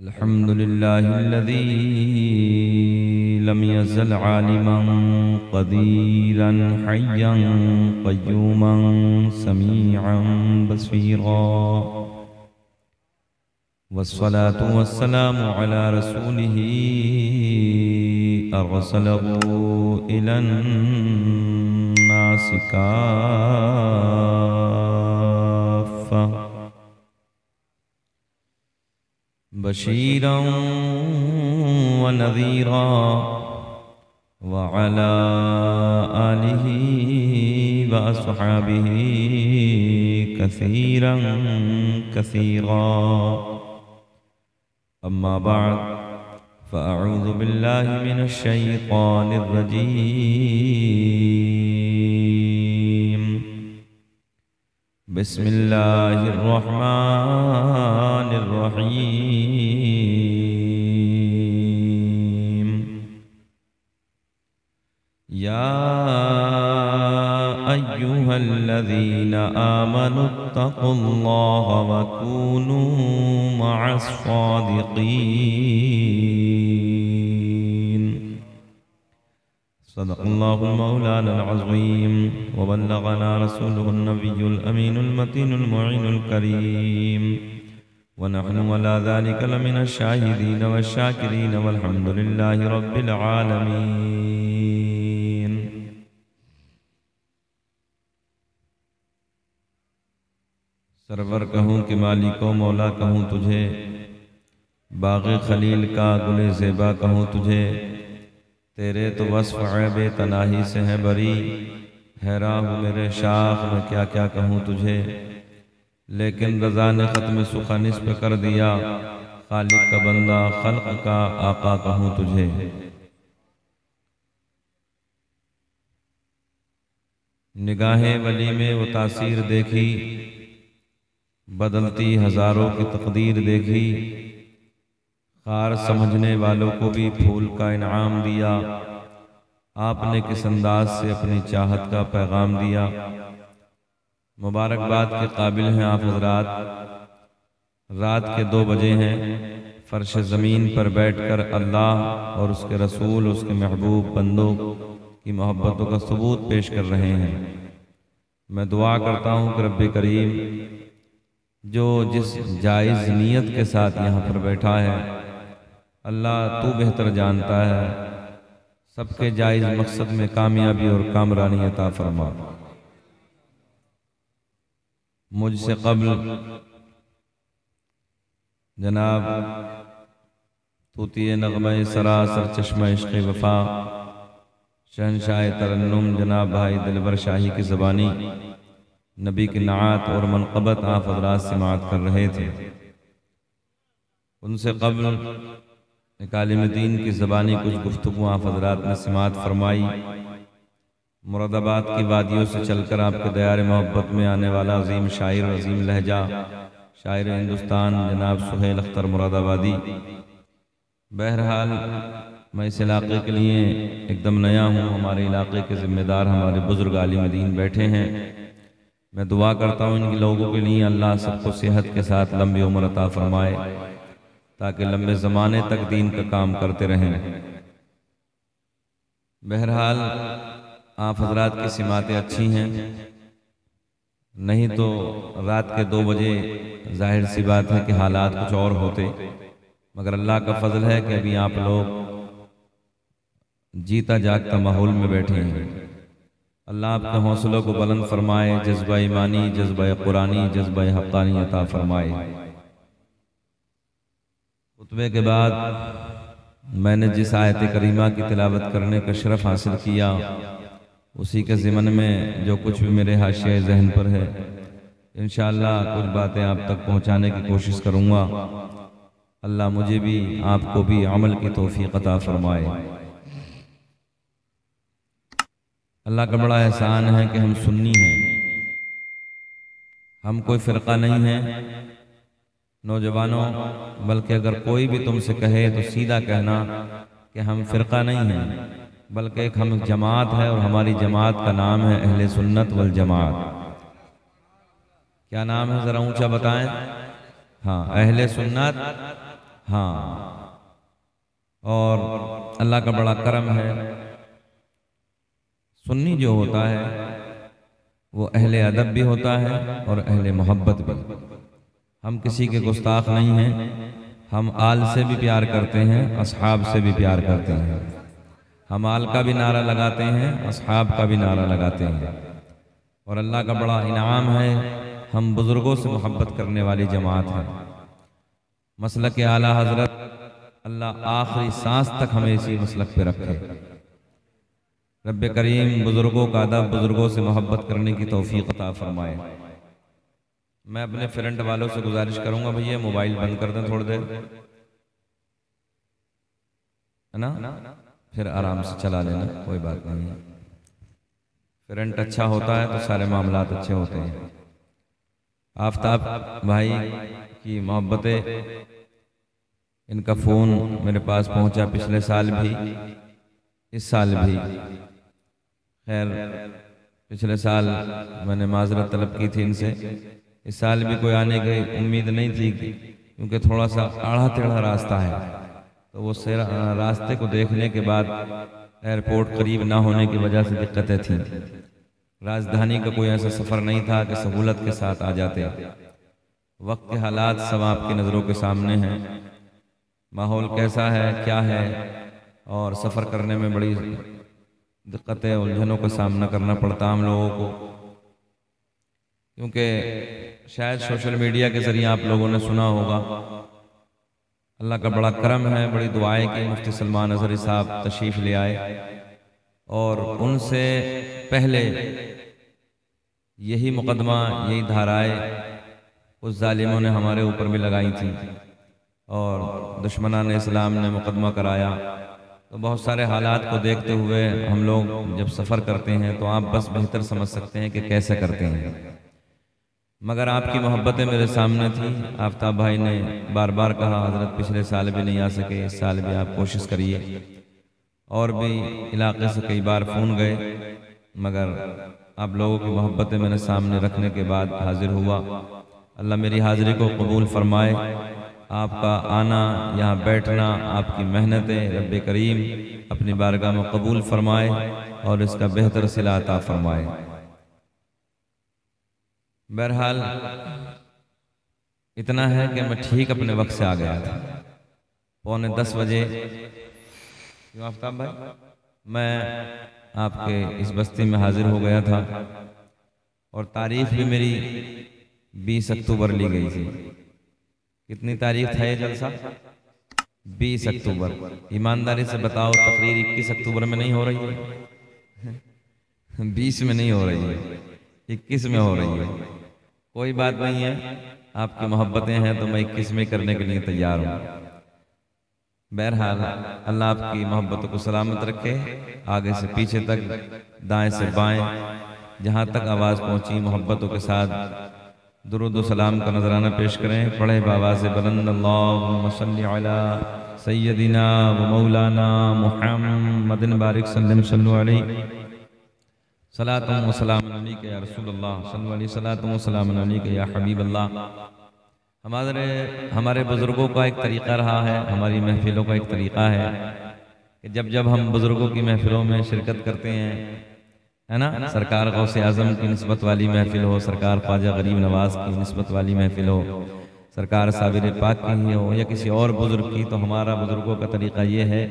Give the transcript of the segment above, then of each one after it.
अल्हम्दुलिल्लाहिल्लज़ी lump यज़ल आलिमन क़दीरन हय्यन क़य्यूमन समीअन Basira वस्सलातु वस्सलामु अला रसूलिही अरसलहू Elon नासि काफ़्फ़ा बशीरन व नज़ीरा व अला आलिही व अस्हाबिही कसीरन कसीरा अम्मा बाद फ़अऊज़ु बिल्लाहि मिनश शैतानिर रजीम बिस्मिल्लाहिर रहमानिर रहीम या अय्युहल्लज़ीना आमनुत्तक़ुल्लाहा व कूनू मअस्सादिक़ीन सदक़ल्लाहुल मौलाना अज़ीम व बल्लगना रसूलुहुन नबियुल अमीनुल मतीनुल मुईनुल करीम व नहनु अला ज़ालिका लमिनश शाहिदीन वश्शाकिरीन वल्हम्दुलिल्लाहि रब्बिल आलमीन। सरवर कहूँ कि मालिको मौला कहूँ तुझे, बाग़े खलील का गुले ज़ेबा कहूँ तुझे, तेरे तो वस्फ़ ऐबे तनाही से हैं बरी, हैरान हूँ मेरे शाख में क्या क्या कहूँ तुझे। लेकिन रज़ा ने ख़त्म सुख़ानिस पे कर दिया, खालिक का बंदा खल्क़ का आका कहूँ तुझे। निगाहे वली में वो तासीर देखी, बदलती हज़ारों की तक़दीर देखी, खार समझने वालों को भी फूल का इनाम दिया। आपने किस अंदाज से अपनी चाहत का पैगाम दिया। मुबारकबाद के काबिल हैं आप हज़रात। रात के 2 बजे हैं, फ़र्श ज़मीन पर बैठकर अल्लाह और उसके रसूल, उसके महबूब बंदों की मोहब्बतों का सबूत पेश कर रहे हैं। मैं दुआ करता हूँ कि रब्बे करीम जो जिस जायज़ नीयत के साथ यहाँ पर बैठा है, अल्लाह तू बेहतर जानता है, सबके जायज़ मकसद में कामयाबी और कामरानी अता फरमा। मुझसे कब्ल जनाब तूतिए नग़मे सरासर चश्मा इश्क़ वफ़ा शहंशाह तरन्नुम जनाब भाई दिलबर शाही की ज़बानी नबी की नात और मनक़बत आप हज़रात समाअत कर रहे थे। उनसे कब्ल एक आलिम दीन की ज़बानी कुछ गुफ्तगू आप हज़रात ने समाअत फरमाई। मुरादाबाद की वादियों से चलकर आपके दयार मोहब्बत में आने वाला अजीम शायर, अजीम लहजा शायर हिंदुस्तान जनाब सुहेल अख्तर मुरादाबादी। बहरहाल मैं इस इलाक़े के लिए एकदम नया हूँ, हमारे इलाक़े के ज़िम्मेदार हमारे बुज़ुर्ग आलिम दीन बैठे हैं। मैं दुआ करता हूँ इन लोगों के लिए अल्लाह सबको सेहत के साथ लंबी उम्र अता फरमाए, ताकि लंबे ज़माने तक दीन का काम करते रहें। बहरहाल आप हज़रात की सिमातें अच्छी हैं, नहीं तो रात के 2 बजे जाहिर सी बात है कि हालात कुछ और होते, मगर अल्लाह का फ़ज़ल है कि अभी आप लोग जीता जागता माहौल में बैठे हैं। अल्लाह आपके हौसलों को बुलंद फरमाए, जज्बा ईमानी, जज्बा कुरानी, जज्बा हक़ानी अता फरमाए। खुतबे के बाद मैंने जिस आयत करीमा की तिलावत करने का शरफ हासिल किया, उसी के ज़िमन में जो कुछ भी मेरे हाशिया ज़हन पर है, इंशाअल्लाह कुछ बातें आप तक पहुँचाने की कोशिश करूँगा। अल्लाह मुझे भी आपको भी अमल की तौफ़ीक़ अता फरमाए। अल्लाह का बड़ा एहसान है कि हम सुन्नी हैं, हम कोई फ़िरक़ा नहीं है नौजवानों, बल्कि अगर कोई भी तुमसे कहे तो सीधा कहना कि हम फ़िरक़ा नहीं हैं, बल्कि एक हम जमात है और हमारी जमात का नाम है अहले सुन्नत वल जमात। क्या नाम है ज़रा ऊंचा बताएं। हाँ, अहले सुन्नत हाँ, और अल्लाह का बड़ा करम है, सुन्नी जो होता है वो अहले अदब भी होता है और अहले मोहब्बत भी। हम किसी के गुस्ताख नहीं हैं, हम आल से भी प्यार करते हैं, असहाब से भी प्यार करते हैं। हम आल का भी नारा लगाते हैं, असहाब का भी नारा लगाते हैं। और अल्लाह का बड़ा इनाम है, हम बुज़ुर्गों से मोहब्बत करने वाली जमात है। मसलक आला हज़रत अल्लाह आखिरी सांस तक हमें इसी मसलक पे रखे। रब्बे करीम बुज़ुर्गों का अदब, बुज़ुर्गों से मोहब्बत करने की तौफीक अता फरमाए। मैं अपने फ्रेंड वालों से गुजारिश करूंगा, भैया मोबाइल बंद कर दें थोड़ी देर, है ना, फिर आराम से चला लेना, कोई बात नहीं है। फ्रेंड अच्छा होता है तो सारे मामलात अच्छे होते हैं। आफ्ताब भाई की मोहब्बतें, इनका फ़ोन मेरे पास पहुंचा पिछले साल भी, इस साल भी। खैर पिछले साल मैंने माजरत तलब की थी इनसे, इस साल भी कोई आने की उम्मीद नहीं थी क्योंकि थोड़ा सा आड़ा टेढ़ा रास्ता है, तो वो रास्ते को देखने के बाद एयरपोर्ट करीब ना होने की वजह से दिक्कतें थीं। राजधानी का कोई ऐसा सफ़र नहीं था कि सहूलत के साथ आ जाते। वक्त के हालात सब आपकी नज़रों के सामने हैं, माहौल कैसा है क्या है, और सफ़र करने में बड़ी दिक्कतें उलझनों का सामना करना पड़ता हम लोगों को, क्योंकि शायद सोशल मीडिया के ज़रिए आप लोगों ने सुना होगा। अल्लाह का बड़ा करम है, बड़ी दुआएं कि मुफ्ती सलमान अज़हरी साहब तशरीफ़ ले आए, और उनसे पहले यही मुकदमा, यही धाराएं उस जालिमों ने हमारे ऊपर भी लगाई थी, और दुश्मनान इस्लाम ने मुकदमा कराया। तो बहुत सारे हालात को देखते हुए हम लोग जब सफ़र करते हैं तो आप बस बेहतर समझ सकते हैं कि कैसे करते हैं। मगर आपकी मोहब्बतें मेरे सामने थी। आफ्ताब भाई ने बार बार कहा हज़रत पिछले साल भी नहीं आ सके, इस साल भी आप कोशिश करिए, और भी इलाके से कई बार फ़ोन गए, मगर आप लोगों की मोहब्बतें मेरे सामने रखने के बाद हाजिर हुआ। अल्लाह मेरी हाज़िरी को कबूल फरमाए, आपका आना, यहाँ बैठना, आपकी मेहनतें रब्बे करीम अपनी बारगाह में कबूल फरमाए और इसका बेहतर सिला अता फरमाए। बहरहाल इतना है कि मैं ठीक अपने वक्त से आ गया था, 9:45 बजे। क्यों आफ्ताब भाई, मैं आपके इस बस्ती में हाजिर हो गया था, और तारीख भी मेरी 20 अक्टूबर ली गई थी। कितनी तारीख था ये जलसा? 20 अक्टूबर। ईमानदारी से बताओ, तकरीर 21 अक्टूबर में नहीं हो रही है, 20 में नहीं हो रही है, 21 में हो रही है। कोई बात नहीं है, आपकी मोहब्बतें हैं तो मैं 21 में करने के लिए तैयार हूँ। बहरहाल अल्लाह आपकी मोहब्बतों को सलामत रखे, आगे से पीछे तक, दाएं से बाएं, जहाँ तक आवाज़ पहुँची मोहब्बतों के साथ दुरूद व सलाम का नजराना पेश करें। पढ़े बाबा से बुलंद अल्लाहुम्मा सल्ली अला सय्यदिना व मौलाना मुहम्मदिन बारिक सल्लल्लाहु अलैहि सलातुम व सलाम अलैका या रसूलल्लाह सल्लल्लाहु अलैहि सलातुम व सलाम अलैका या हबीबल्लाह। हमारे बुज़ुर्गों का एक तरीक़ा रहा है, हमारी महफ़िलों का एक तरीक़ा है कि जब जब हम बुज़ुर्गों की महफ़िलों में शिरकत करते हैं, है ना, सरकार गौसे आज़म की निस्बत वाली महफ़िल हो, सरकार ख्वाजा गरीब नवाज़ की निस्बत वाली महफ़िल हो, सरकार साबिर पाक की हो, या किसी और बुज़ुर्ग की, तो हमारा बुज़ुर्गों का तरीक़ा ये है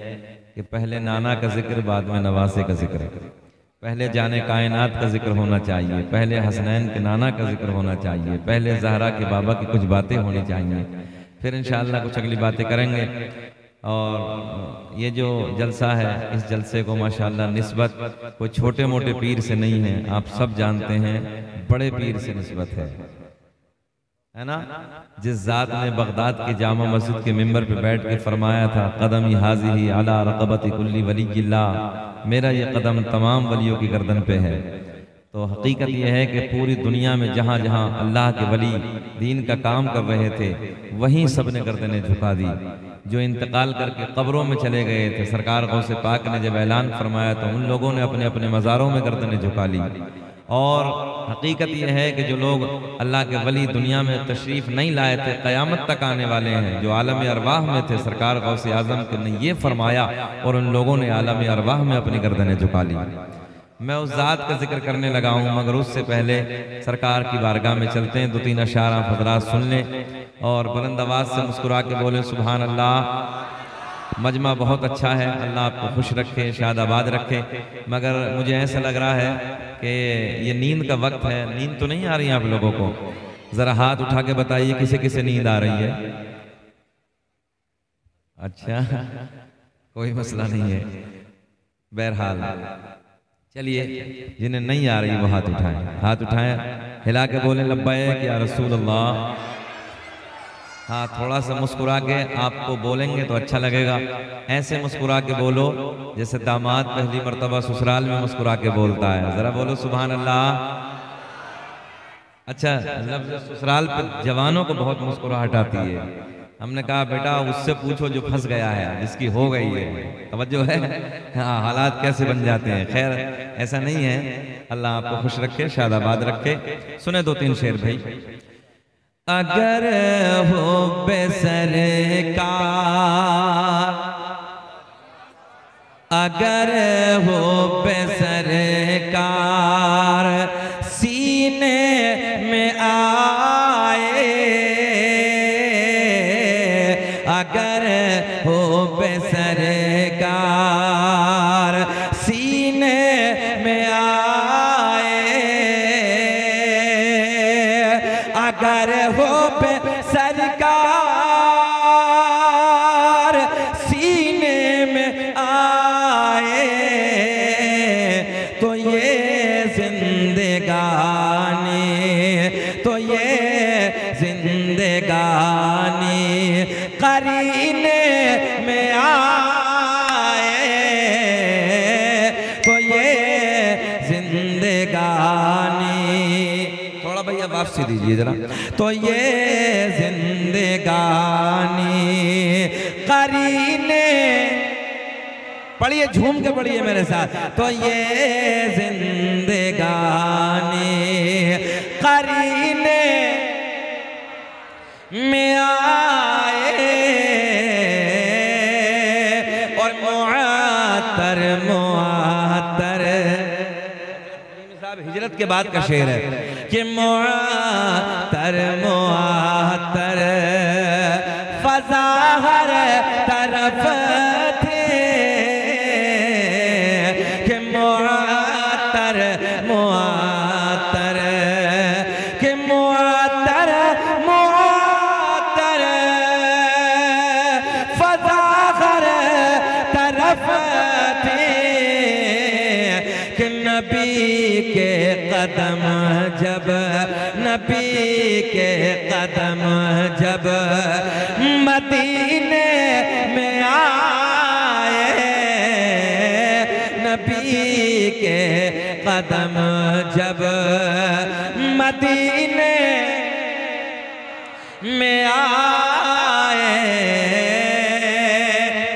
कि पहले नाना का जिक्र, बाद में नवासे का जिक्र। पहले जाने कायनात का जिक्र होना चाहिए, पहले हसनैन के नाना का जिक्र होना चाहिए, पहले ज़हरा के बाबा की कुछ बातें होनी चाहिए, फिर इंशाअल्लाह कुछ अगली बातें करेंगे। और ये जो जलसा है, इस जलसे को माशाअल्लाह निस्बत कोई छोटे मोटे पीर से नहीं है, आप सब जानते हैं बड़े पीर से निस्बत है ना। जिस ज़ात ने बगदाद के जामा मस्जिद के मिंबर पे बैठ के फरमाया था, कदमी हाज़िही अला रक़बति कुल्ली वलिय्यिल्लाह, मेरा ये कदम तमाम वलियों की गर्दन पे है। तो हकीकत यह है कि पूरी दुनिया में जहाँ जहाँ अल्लाह के वली दीन का काम कर रहे थे, वहीं सब ने गर्दनें झुका दी। जो इंतकाल करके कब्रों में चले गए थे, सरकार गौसे पाक ने जब ऐलान फरमाया तो उन लोगों ने अपने अपने मज़ारों में गर्दनें झुका ली। और हकीकत यह है कि जो लोग अल्लाह के वली दुनिया में तशरीफ़ नहीं लाए थे, क़यामत तक आने वाले हैं, जो आलम अरवाह में थे, सरकार गौसे आज़म ने ये फरमाया और उन लोगों ने आलम अरवाह में अपनी गर्दनें झुका ली। मैं उस ज़ात का जिक्र करने लगा हूँ, मगर उससे पहले सरकार की बारगाह में चलते हैं, 2-3 अशार आप हज़रात सुन लें और बुलंद आवाज़ से मुस्कुरा के बोलें सुभान अल्लाह। मजमा बहुत अच्छा है, अल्लाह आपको खुश रखे, शादाबाद रखे। मगर मुझे ऐसा लग रहा है कि ये नींद का वक्त है। नींद तो नहीं आ रही आप लोगों को? ज़रा हाथ उठा के बताइए किसे किसे नींद आ रही है। अच्छा, कोई मसला नहीं है। बहरहाल चलिए, जिन्हें नहीं आ रही वो हाथ उठाएं, हाथ उठाएं, हिला के बोलें लब्बैक या रसूल अल्लाह। हाँ, थोड़ा सा मुस्कुरा के आपको बोलेंगे तो अच्छा लगेगा। ऐसे मुस्कुरा के बोलो जैसे दामाद पहली मर्तबा ससुराल में मुस्कुरा के बोलता है। जरा बोलो सुभान अल्लाह। अच्छा, लफ्ज़ ससुराल पे जवानों को बहुत मुस्कुराहट आती है। हमने कहा बेटा उससे पूछो जो फंस गया है, जिसकी हो गई है। तवज्जो है? हाँ, हालात कैसे बन जाते हैं। खैर, ऐसा नहीं है। अल्लाह आपको खुश रखे, शादाबाद रखे। सुने 2-3 शेर भाई। अगर हो बेसरकार, अगर हो बेसरकार सीने में आए, अगर हो बेसरकार सीने में आए, अगर हो बेसरकार सीने में आए, तो ये जिंदगानी, तो ये जिंदगानी करीने में आए, तो ये जिंदगानी। थोड़ा भैया वापसी दीजिए जरा। तो ये जिंदगानी करीने, पढ़िए झूम के पढ़िए मेरे साथ। तो ये जिंदगानी करीने में आए, और मुआतर मुआतर साहब हिजरत के बाद का शेर है कि मुआतर मुआतर फज़ा हर तरफ थे, कि मुआतर मुआतर, कि मुआतर मुआतर फज़ा हर तरफ थे, कि नबी के कदम जब, नबी के कदम जब मदीने में आए, नबी के कदम जब मदीने में आए।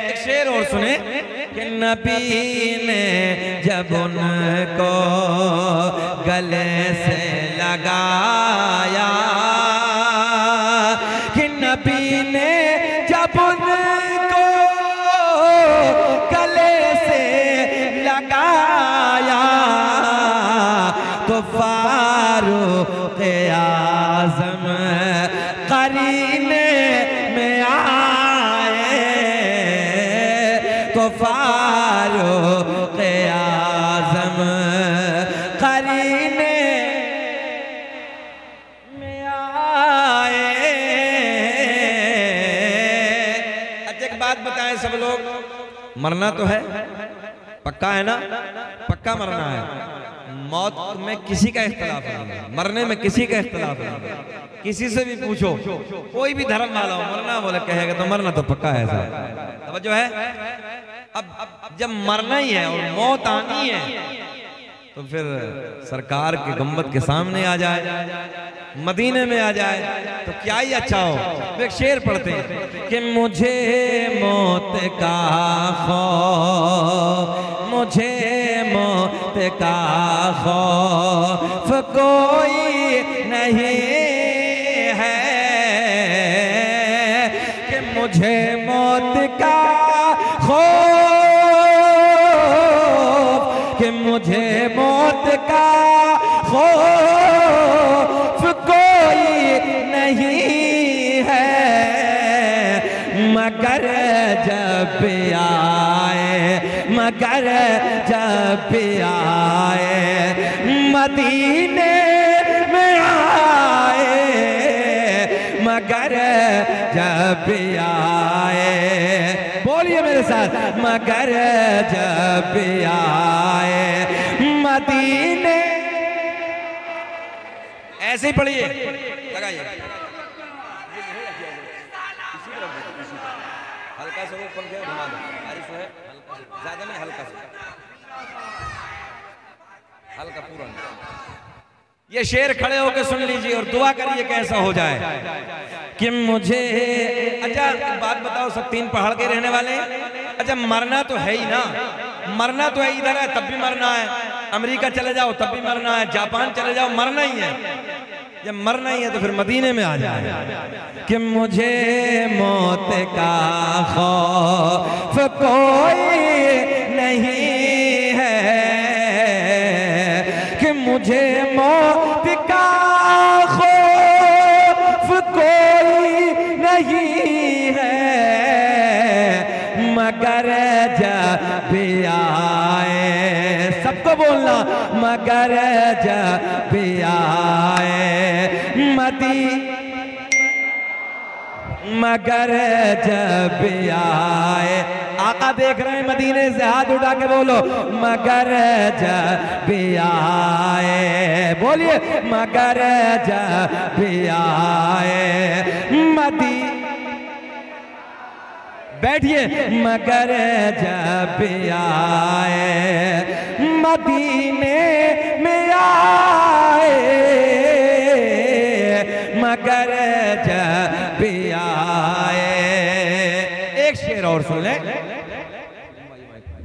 एक शेर और सुने कि नबी ने जब उनको गले से लगाया, कि नबी ने जब उनको गले से लगाया, तो फारूक आज़म करीने में आए, तो फारूक आज़म करीने में आए। अच्छा, एक बात बताएं सब लोग, मरना तो है, पक्का है ना? पक्का मरना है। मौत में किसी का इख्तिलाफ नहीं है, मरने में किसी का इख्तिलाफ नहीं है। किसी से भी पूछो, कोई भी धर्म वाला हो, मरना बोले कहेगा तो मरना तो पक्का है साहब। अब जो है, अब जब मरना ही है और मौत आनी है, तो फिर सरकार के गुंबद के सामने आ जाए, मदीने में आ जाए, तो क्या ही अच्छा हो। एक शेर पढ़ते हैं कि मुझे मौत का खौफ, मुझे मौत का खौफ कोई नहीं है कि मुझे मौत का खौफ, कि मुझे मौत का खौफ कोई नहीं है, मगर जब आए, मगर जब आए मदीने में आए, मगर जब आए, बोलिए मेरे साथ, मगर जब आए मदीने, ऐसे ही पढ़िए, लगाइए हल्का से वो पंखे घुमा दो, बारिश है ज्यादा नहीं, हल्का से, हल्का पूरा। ये शेर खड़े होकर सुन लीजिए और दुआ करिए कैसा हो जाए कि मुझे, अच्छा बात बताओ, सब 3 पहाड़ के रहने वाले, अच्छा मरना तो है ही ना, मरना तो है, इधर है तब भी मरना है, अमेरिका चले जाओ तब भी मरना है, जापान चले जाओ मरना ही है, जब मरना ही है तो फिर मदीने में आ जाए कि मुझे मौत का खौफ कोई नहीं है, कि मुझे मौत का खौफ कोई नहीं है, मगर जब आए, सबको बोलना, मगर जब आए मगर जब आए, आका देख रहे हैं मदीने से, हाथ उठा के बोलो, मगर जब आए, बोलिए मगर जब आए बैठिए, मगर जब आए मदीने में आए, मगर जब आए। एक शेर और सुन ले,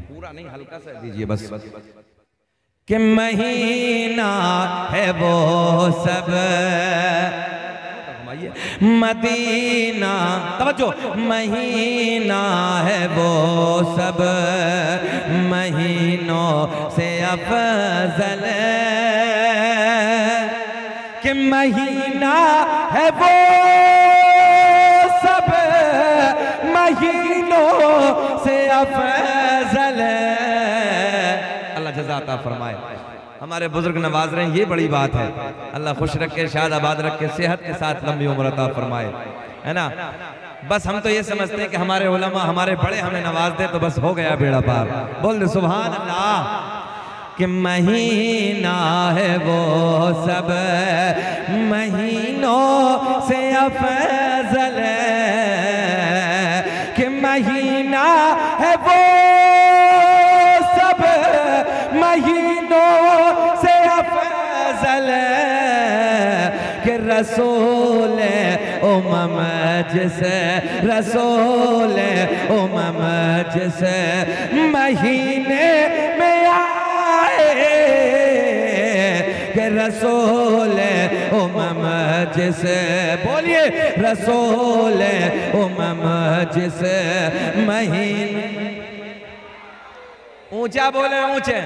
पूरा नहीं, हल्का सा दीजिए बस, कि महीना है वो सब मदीना, तवज्जो, महीना है वो सब महीनों से अफजल, कि महीना है वो सब महीनों से अफजल। अल्लाह जज़ा अता फरमाए, हमारे बुजुर्ग नवाज रहे हैं, ये बड़ी बात है। अल्लाह खुश रखे, शाद आबाद रखे, सेहत के साथ लंबी उम्र अता फरमाए, है ना। बस हम तो ये समझते हैं कि हमारे उलमा, हमारे बड़े हमें नवाज दे तो बस हो गया बेड़ा पार। बोल दे सुभान अल्लाह। कि महीना है वो सब महीनों से अफजल, कि महीना है वो सब महीनों से अफजल, कि रसूल उमम जिसे, रसूल उमम जिसे महीने में आए, कि रसूल उमम जिसे, बोलिए रसूल उमम जिसे महीने, ऊंचा बोले, ऊंचे,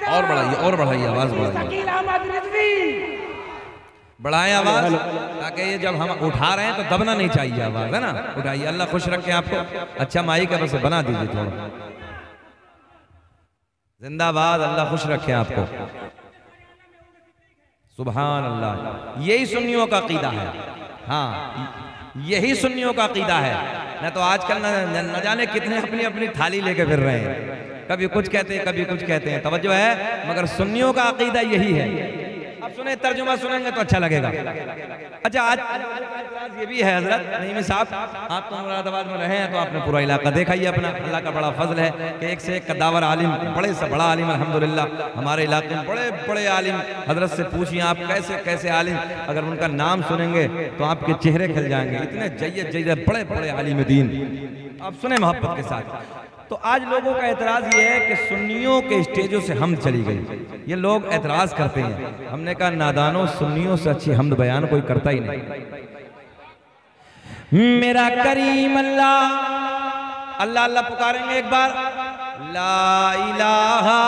और बढ़ाइए, और बढ़ाइए, आवाज बढ़ाइए, बढ़ाएं आवाज, ताकि ये जब हम उठा रहे हैं तो दबना नहीं चाहिए आवाज, है ना। उठाइए, अल्लाह खुश रखे आपको। अच्छा माइक है, बस बना दीजिए थोड़ा। जिंदाबाद, अल्लाह खुश रखे आपको। सुभान अल्लाह। यही सुन्नियों का कीदा है, हाँ यही सुन्नियों का कीदा है। न तो आजकल न जाने कितने अपनी अपनी थाली लेके फिर रहे हैं, कभी कुछ कहते हैं कभी कुछ कहते हैं, तवज्जो है। मगर सुन्नियों का अकीदा यही है। अब सुने, तर्जुमा सुनेंगे तो अच्छा लगेगा। अच्छा, आज ये भी है हजरत नईमी साहब, आप तो मुरादाबाद में रहे हैं तो आपने पूरा इलाका देखा ही अपना। अल्लाह का बड़ा फजल है कि एक से एक कद्दावर आलिम, बड़े से बड़ा आलिम अल्हम्दुलिल्लाह हमारे इलाके में बड़े बड़े आलिम। हजरत से पूछिए आप कैसे कैसे आलिम, अगर उनका नाम सुनेंगे तो आपके चेहरे खिल जाएंगे। इतने जय्यद जय्यद बड़े बड़े आलिम दीन, आप सुने मोहब्बत के साथ। तो आज लोगों का एतराज ये है कि सुन्नियों के स्टेजों से हम चली गई। ये लोग एतराज करते हैं। हमने कहा नादानों, सुन्नियों से अच्छी हमद बयान कोई करता ही नहीं। मेरा करीम अल्लाह, अल्लाह अल्लाह पुकारेंगे एक बार, ला इलाहा,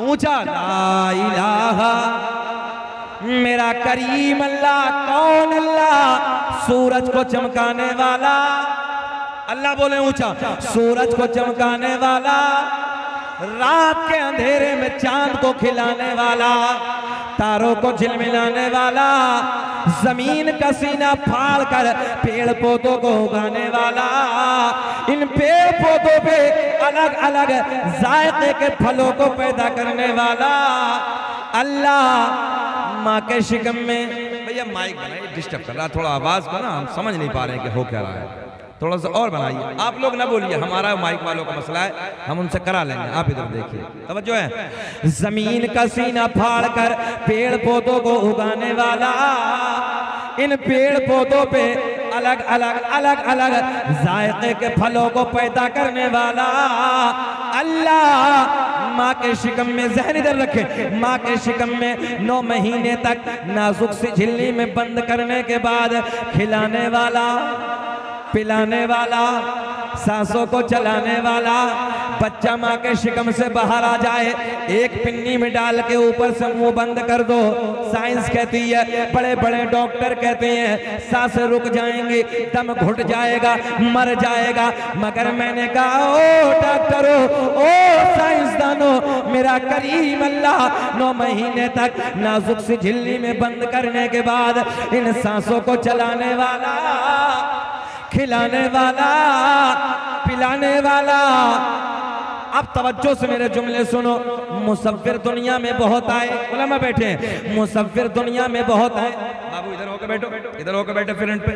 ऊंचा ला इलाहा, मेरा करीम अल्लाह। कौन अल्लाह? सूरज को चमकाने वाला अल्लाह, बोले ऊंचा, सूरज को चमकाने वाला, रात के अंधेरे में चांद को खिलाने वाला, तारों को झिलमिलाने वाला, जमीन का सीना फाड़ कर पेड़ पौधों को उगाने वाला, इन पेड़ पौधों पे अलग अलग जायके के फलों को पैदा करने वाला अल्लाह। माँ के शिकम में, भैया माइक बनाइए, डिस्टर्ब कर रहा, थोड़ा आवाज को ना हम समझ नहीं पा रहे हैं कि हो क्या रहा है, थोड़ा सा और बनाइए। आप लोग ना बोलिए, हमारा माइक वालों का मसला है, हम उनसे करा लेंगे। आप इधर देखिए, तवज्जो है। जमीन का सीना फाड़ कर पेड़ पौधों को उगाने वाला, इन पेड़ पौधों पे अलग अलग अलग अलग जायके के फलों को पैदा करने वाला अल्लाह। माँ के शिकम में, जहन इधर रखे, माँ के शिकम में 9 महीने तक नाजुक सी झिल्ली में बंद करने के बाद खिलाने वाला, पिलाने वाला, सांसों को चलाने वाला। बच्चा माँ के शिकम से बाहर आ जाए, एक पिन्नी में डाल के ऊपर से मुंह बंद कर दो। साइंस कहती है, बड़े बड़े डॉक्टर कहते हैं सांसें रुक जाएंगी, दम घुट जाएगा, मर जाएगा। मगर मैंने कहा, ओ डॉक्टरों, ओ साइंसदानों, मेरा करीम अल्लाह 9 महीने तक नाजुक सी झिल्ली में बंद करने के बाद इन सांसों को चलाने वाला, खिलाने वाला, पिलाने वाला। अब तवज्जो से मेरे जुमले सुनो। मुसव्विर दुनिया में बहुत आए, उलमा बैठे हैं, मुसव्विर दुनिया में बहुत आए। बाबू इधर होकर बैठो, इधर होकर बैठे, फ्रंट पे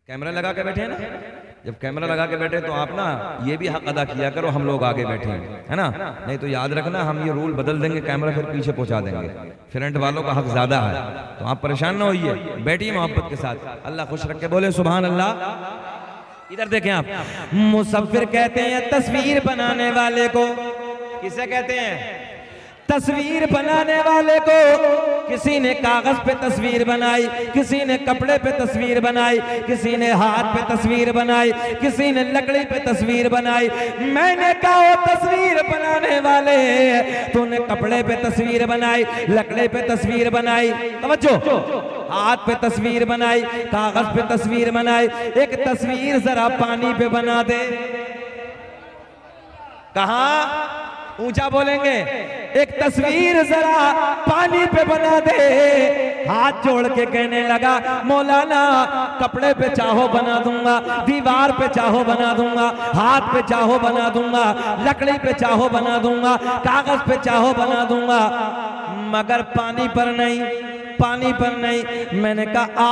कैमरा लगा के बैठे हैं ना। जब कैमरा लगा के बैठे तो आप ना ये भी हक अदा किया करो, हम लोग आगे बैठे हैं, है ना। नहीं तो याद रखना, हम ये रूल बदल देंगे, कैमरा फिर पीछे पहुंचा देंगे। फ्रंट वालों का हक ज्यादा है, तो आप परेशान ना होइए, बैठिए मोहब्बत के साथ। अल्लाह खुश रख के बोले सुभान अल्लाह। इधर देखें आप, मुसव्विर कहते हैं तस्वीर बनाने वाले को। किसे कहते हैं? तस्वीर बनाने वाले को। किसी ने कागज पे तस्वीर बनाई, किसी ने कपड़े पे तस्वीर बनाई, किसी ने हाथ पे तस्वीर बनाई, किसी ने लकड़ी पे तस्वीर बनाई। मैंने कहा, वो तस्वीर बनाने वाले, तूने कपड़े पे तस्वीर बनाई, लकड़ी पे तस्वीर बनाई, समझो, हाथ पे तस्वीर बनाई, कागज पे तस्वीर बनाई। एक तस्वीर जरा पानी पे बना दे। कहाँ? ऊंचा बोलेंगे, एक तस्वीर जरा पानी पे बना दे। हाथ जोड़ के कहने लगा, मौलाना कपड़े पे चाहो बना दूंगा, दीवार पे चाहो बना दूंगा, हाथ पे चाहो बना दूंगा, लकड़ी पे चाहो बना दूंगा, कागज पे चाहो बना दूंगा, मगर पानी पर नहीं, पानी पर नहीं। मैंने कहा,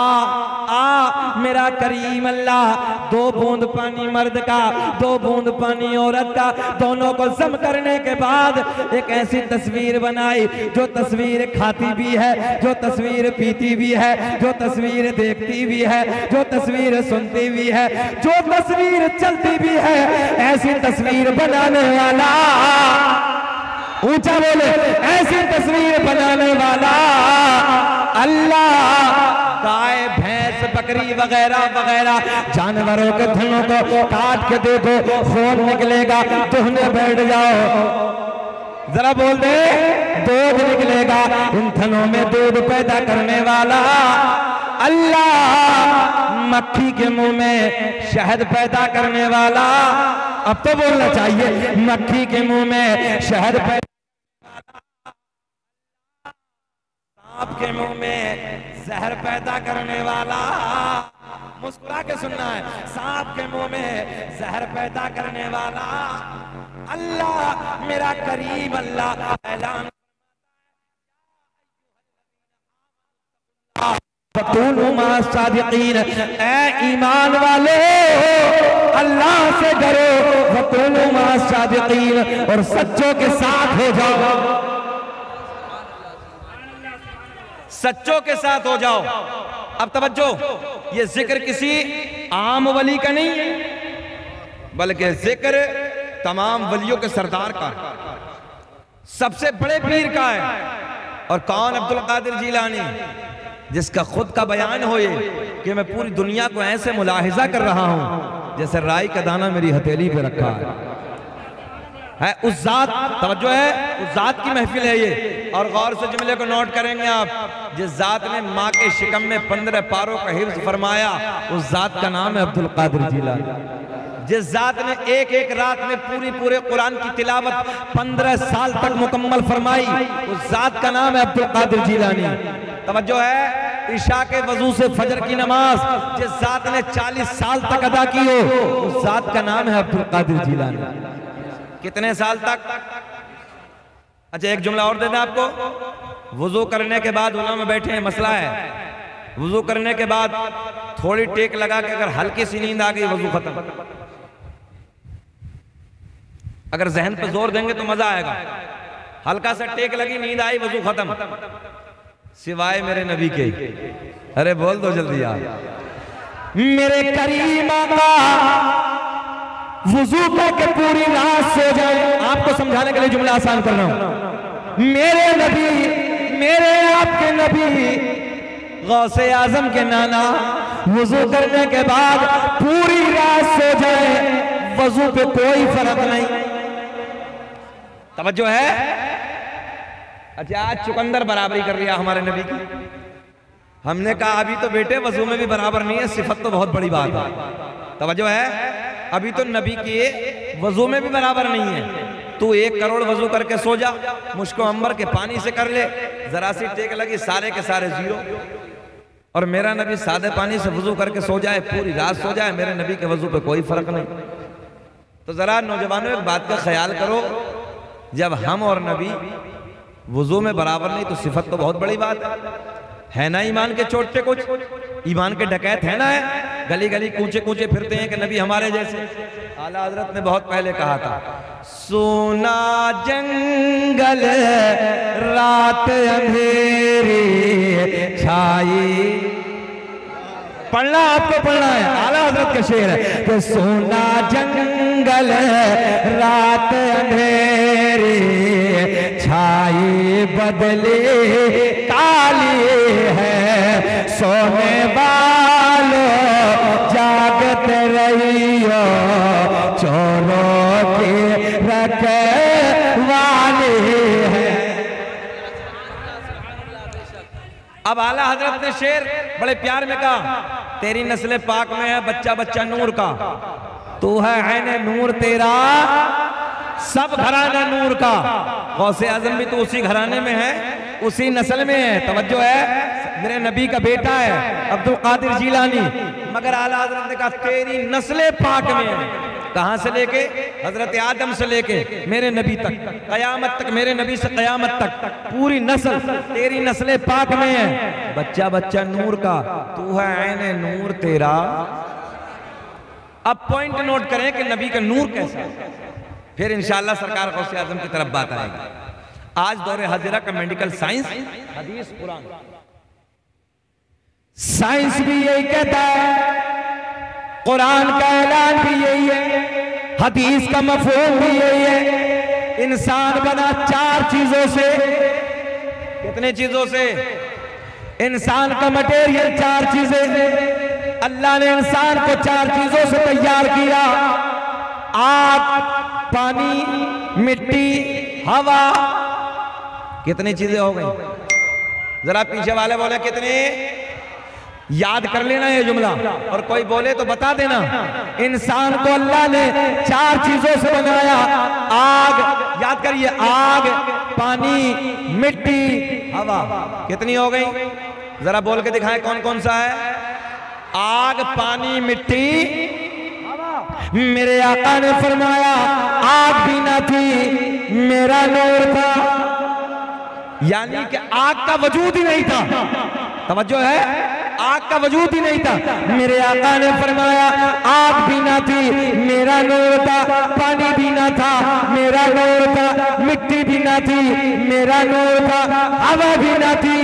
आ मेरा करीम अल्लाह, 2 बूंद पानी मर्द का, 2 बूंद पानी औरत का, दोनों को जम करने के बाद एक ऐसी तस्वीर बनाई, जो तस्वीर खाती भी है, जो तस्वीर पीती भी है, जो तस्वीर देखती भी है, जो तस्वीर सुनती भी है, जो तस्वीर चलती भी है। ऐसी तस्वीर बनाने वाला, ऊंचा बोले, ऐसी तस्वीर बनाने वाला अल्लाह। गाय, भैंस, बकरी वगैरह वगैरह जानवरों के थनों को काट के देखो, खून निकलेगा, दुहने बैठ जाओ, जरा बोल दे, दूध निकलेगा। इन थनों में दूध पैदा करने वाला अल्लाह। मक्खी के मुंह में शहद पैदा करने वाला, अब तो बोलना चाहिए, मक्खी के मुंह में शहद पैदा, आपके मुंह में जहर पैदा करने वाला। मुस्कुरा के सुनना है, सांप के मुंह में जहर पैदा करने वाला अल्लाह। मेरा करीम अल्लाह ऐलान, फकूनू मअ सादिकीन, ऐ ईमान वाले अल्लाह से डरो, फकूनू मअ सादिकीन, और सच्चों के साथ हो जाओ, सच्चों के साथ हो जाओ। अब तवज्जो, ये जिक्र किसी आम वली का नहीं है, बल्कि जिक्र तमाम वलियों के सरदार का है, सबसे बड़े पीर का है। और कौन? अब्दुल कादिर जीलानी, जिसका खुद का बयान हो ये कि मैं पूरी दुनिया को ऐसे मुलाहिजा कर रहा हूं जैसे राई का दाना मेरी हथेली पे रखा है। उस जात, तवज्जो है, उस जात की महफिल है ये। और गौर से जुमले को नोट करेंगे आप, जिस जात ने माँ के शिकम में 15 पारों का हिफ्ज फरमाया, उस जात का नाम है अब्दुल कादिर जीलानी। जिस जात ने एक एक रात में पूरे कुरान की तिलावत 15 साल तक मुकम्मल फरमाई, उस जात का नाम है अब्दुल कादिर जीलानी। तवज्जो है, इशा के वजू से फजर की नमाज जिस जात ने 40 साल तक अदा की हो, उस जात का नाम है अब्दुल कादिर जीलानी। कितने साल तक? अच्छा, एक जुमला और देना आपको। वजू करने के बाद उलमा में बैठे हैं, मसला है, वजू करने के बाद थोड़ी टेक लगा के अगर हल्की सी नींद आ गई, वजू खत्म। अगर जहन पे जोर देंगे तो मजा आएगा। हल्का सा टेक लगी, नींद आई, वजू खत्म, सिवाय मेरे नबी के। अरे बोल दो जल्दी यार। मेरे करीम आका वुजू करके पूरी रात सो जाए। आपको समझाने के लिए जुमला आसान कर रहा हूं। मेरे नबी, मेरे आपके नबी गौसे आजम के नाना वुजू करने के बाद पूरी रात सो जाए, वजू पे कोई फर्क नहीं। तवज्जो है। अच्छा, आज चुकंदर बराबरी कर लिया हमारे नबी की। हमने कहा अभी तो बेटे वजू में भी बराबर नहीं है, सिफत तो बहुत बड़ी बात है। तवज्जो है, अभी तो नबी की वजू में भी बराबर नहीं है। तू 1 करोड़ वजू करके सो जा, मुश्को अंबर के पानी से कर ले, जरा सी टेक लगी, सारे के सारे जीरो। और मेरा नबी सादे पानी से वजू करके सो जाए, पूरी रात सो जाए, मेरे नबी के वजू पे कोई फर्क नहीं। तो जरा नौजवानों एक बात का ख्याल करो, जब हम और नबी वजू में बराबर नहीं तो सिफत तो बहुत बड़ी बात है ना। ईमान के चोटे कुछ, ईमान के डकैत है ना, है गली गली कूचे कूचे फिरते हैं कि नबी हमारे जैसे। आला हजरत ने बहुत पहले कहा था, सोना जंगल रात अंधेरी छाई। पढ़ना, आपको पढ़ना है, आला हजरत का शेर है कि सोना जंगल रात अंधेरी छाई बदले काली है, सोने वालों जागते रहियो, चोरों की रखवाली है। अब आला हजरत ने शेर बड़े प्यार में कहा, तेरी नस्ल पाक में है बच्चा बच्चा नूर का, तू है ऐने नूर तेरा सब घराना नूर का। गौसे आजम भी तो उसी घराने में है, उसी नस्ल में है। तवज्जो है, मेरे नबी का बेटा है अब्दुल कादिर जीलानी, मगर आला हजरत ने कहा तेरी नस्ल पाक में है। कहां से लेके? हजरत आदम से लेके मेरे नबी तक, कयामत तक, मेरे नबी से कयामत तक पूरी नस्ल तेरी नस्ल पाक में है। बच्चा बच्चा नूर का, तू है ऐने नूर तेरा। अब पॉइंट नोट करें कि नबी का नूर कैसा है, फिर इंशाअल्लाह सरकार गौसे आजम की तरफ बात आएगी। आज दौरे हाजिरा का मेडिकल साइंस, हदीस, कुरान, साइंस भी यही कहता है, कुरान का ऐलान भी यही है, हदीस का मफहूम भी यही है। इंसान बना 4 चीजों से। कितने चीजों से? इंसान का मटेरियल 4 चीजें। अल्लाह ने इंसान को 4 चीजों से तैयार किया, आग, पानी, मिट्टी, हवा। कितनी चीजें हो गई? जरा पीछे वाले बोले कितने, याद कर लेना ये जुमला, और कोई बोले तो बता देना। इंसान को अल्लाह ने 4 चीजों से बनाया, आग, याद करिए, आग, पानी, मिट्टी, हवा। कितनी हो गई? जरा बोल के दिखाएं कौन कौन सा है? आग, पानी, मिट्टी, मेरे आका ने फरमाया आग भी ना थी, मेरा नूर था, यानी कि आग का वजूद ही नहीं था। तवज्जो है, आग का वजूद ही नहीं था। मेरे आका ने फरमाया आग भी ना थी, मेरा नूर था, पानी भी ना था, मेरा नूर था, मिट्टी भी ना थी, मेरा नूर था, हवा भी ना थी।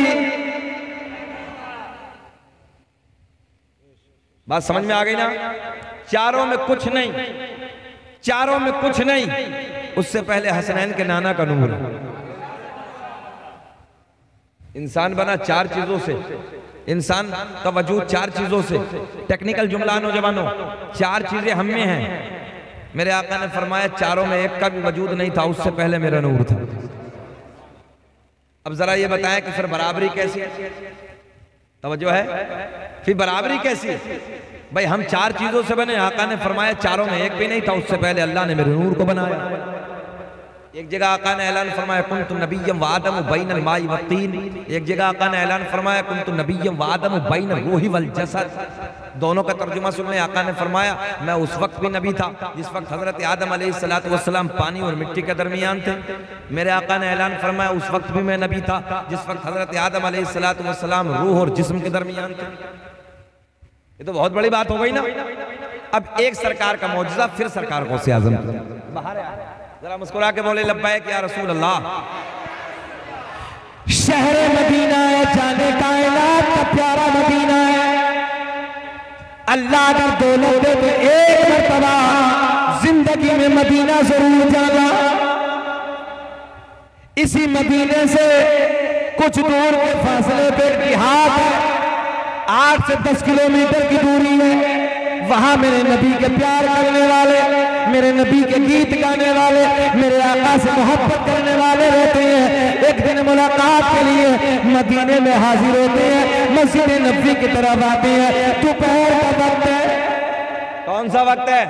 बात समझ में आ गई ना? चारों में कुछ नहीं, चारों में कुछ नहीं। उससे पहले हसनैन के नाना का नूर। इंसान बना चार चीजों से, इंसान का वजूद चार चीजों से। टेक्निकल जुमला नौजवानों, चार चीजें हम में हैं। मेरे आका ने फरमाया चारों में एक का भी वजूद नहीं था, उससे पहले मेरा नूर था। अब जरा ये बताएं कि फिर बराबरी कैसी? तवज्जो है? फिर बराबरी कैसी? भाई हम चार चीजों से बने, आका ने फरमाया चारों में एक भी नहीं था, उससे पहले अल्लाह ने मेरे नूर को बनाया। एक जगह आका ने ऐलान फरमाया कुन्तु नबिय्यम व आदम बैनल माई व तीन। एक जगह आका ने ऐलान फरमाया कुन्तु नबिय्यम व आदम बैनल रूहि वल जसद। दोनों का तर्जुमा सुन लें। आका ने फरमाया मैं उस वक्त भी नबी था जिस वक्त हजरत आदम अलैहिस्सलातु वस्सलाम पानी और मिट्टी के दरमियान थे। मेरे आका ने ऐलान फरमाया उस वक्त भी मैं नबी था जिस वक्त हजरत आदम अलैहिस्सलातु वस्सलाम रूह और जिस्म के दरमियान थे। ये तो बहुत बड़ी बात हो गई ना। अब एक सरकार का मौजूदा, फिर सरकार गौसे आजम बाहर है। जरा मुस्कुरा के बोले लब्बैक या रसूल अल्लाह। शहर मदीना है, जाने कायनात का प्यारा मदीना है। अल्लाह अगर दौलत दे तो एक मरतबा जिंदगी में मदीना जरूर जाना। इसी मदीने से कुछ दूर के फासले पे जिहाद है, 8 से 10 किलोमीटर की दूरी है। वहां मेरे नबी के प्यार करने वाले, मेरे नबी के गीत गाने वाले, मेरे आका से मोहब्बत करने वाले रहते हैं। एक दिन मुलाकात के लिए मदीने में हाजिर होते हैं, मस्जिद नबी की तरफ आते हैं। दोपहर का वक्त है। कौन सा वक्त है?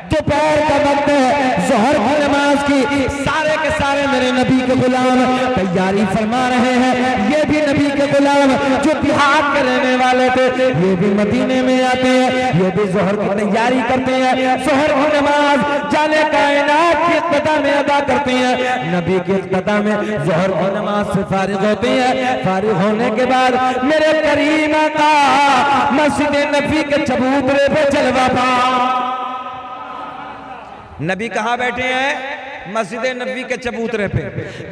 दोपहर का वक्त है, ज़ोहर की नमाज की। सारे के सारे मेरे नबी के गुलाम तैयारी फरमा रहे हैं। ये भी नबी के गुलाम जो जिहाद के रहने वाले थे, ये भी मदीने में आते हैं, ये भी ज़ोहर की तैयारी करते हैं। ज़ोहर की नमाज जाने कायनात की इब्तिदा में अदा करते हैं। नबी की इब्तिदा में ज़ोहर की नमाज से फारिग होते हैं। फारिग होने के बाद मेरे करीम आका मस्जिद नबी के चबूतरे पे जलवा पा। नबी कहाँ बैठे हैं? मस्जिद नबी के चबूतरे पे।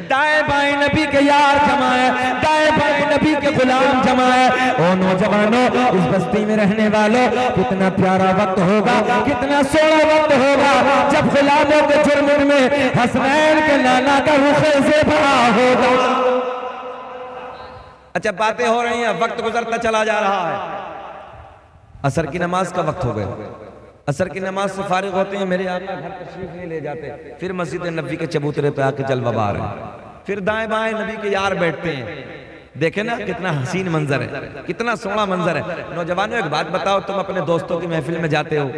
दाएं बाएं नबी के यार जमा है, दाएं बाएं नबी के गुलाम जमा है। ओ नौजवानों, इस बस्ती में रहने वालों, कितना प्यारा वक्त होगा, कितना सोना वक्त होगा जब गुलामों के जुर्म में हसनैन के नाना का रुख ज़ेबा होगा। अच्छा, बातें हो रही हैं, वक्त गुजरता चला जा रहा है। असर की नमाज का वक्त हो गया। असर की नमाज से फारिग होते हैं, मेरे आका घर तशरीफ नहीं ले जाते, फिर मस्जिद नबी के चबूतरे पे आके जलवा बार है। फिर दाएं बाएं नबी के यार बैठते हैं। देखे ना कितना हसीन मंजर है, कितना सोहना मंजर है। नौजवानों, एक बात बताओ, तुम अपने दोस्तों की महफिल में जाते हो,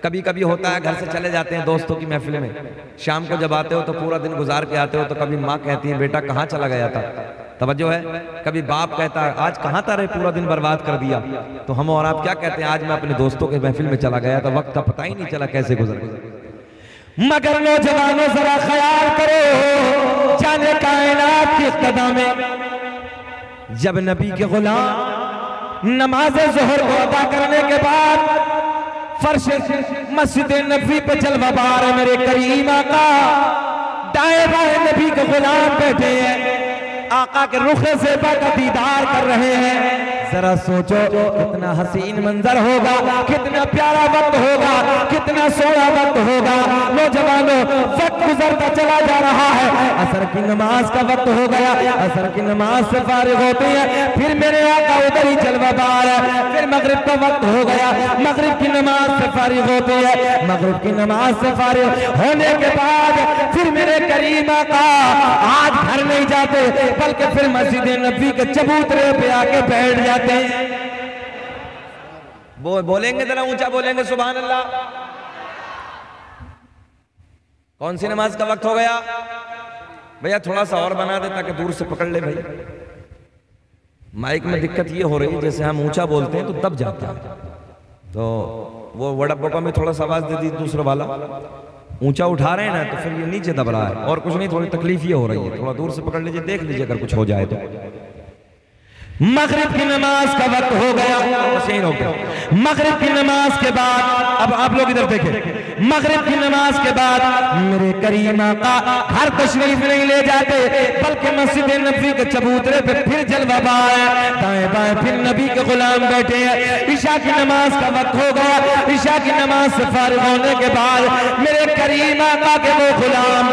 कभी कभी होता है घर से चले जाते हैं दोस्तों की महफिल में, शाम को जब आते हो तो पूरा दिन गुजार के आते हो, तो कभी माँ कहती है बेटा कहाँ चला गया था, तवज्जो है, कभी बाप कहता है आज कहाँ था रे, पूरा दिन बर्बाद कर दिया। तो हम और आप क्या कहते हैं, आज मैं अपने दोस्तों के महफिल में चला गया था, वक्त का पता ही नहीं चला कैसे गुजर गया। मगर नौजवानों जरा ख्याल करो, जाने कायनात की इब्तिदा में जब नबी के गुलाम नमाज ज़ोहर को अदा करने के बाद फर्श मस्जिद नबी पे जलवा बार है, मेरे करीम आका दाएं बाएं नबी के गुलाम बैठे हैं, आका के रुख से का दीदार कर रहे हैं। जरा सोचो कितना हसीन मंजर होगा, कितना प्यारा वक्त होगा, कितना सोहना वक्त होगा। नौजवानों, वक्त गुजरता चला जा रहा है, असर की नमाज का वक्त हो गया, असर की नमाज से फारिग होते हैं, फिर मेरे आका उधर ही जलवा बार है। फिर मगरिब का वक्त हो गया, मगरिब की नमाज से फारिग होते हैं, मगरिब की नमाज से फारिग होने के बाद फिर मेरे करीम आका आज घर नहीं जाते, बल्कि फिर मस्जिद नबी के चबूतरे पे आके बैठ जाते। बोलेंगे जरा ऊंचा बोलेंगे सुभान अल्लाह। कौन सी नमाज का वक्त हो गया भैया, थोड़ा सा और बना दे ताकि दूर से पकड़ ले भाई। माइक में दिक्कत ये हो रही है, जैसे हम ऊंचा बोलते हैं तो दब जाता है, तो वो वड़प्पो का में थोड़ा सा आवाज दे दी, दूसरा वाला ऊंचा उठा रहे हैं ना, तो फिर ये नीचे दब रहा है, और कुछ नहीं, थोड़ी तकलीफ ये हो रही है, थोड़ा दूर से पकड़ लीजिए, देख लीजिए अगर कुछ हो जाए तो। मगरिब की नमाज का वक्त हो गया। मगरिब की नमाज के बाद, अब आप लोग इधर देखें, मगरिब की नमाज के बाद मेरे करीम आका घर तशरीफ नहीं ले जाते, बल्कि मस्जिद नबी के चबूतरे पे फिर जलवा बाय, दाएं बाएं फिर नबी के गुलाम बैठे हैं। ईशा की नमाज का वक्त हो गया। ईशा की नमाज से फारिग होने के बाद मेरे करीम आका के वो गुलाम,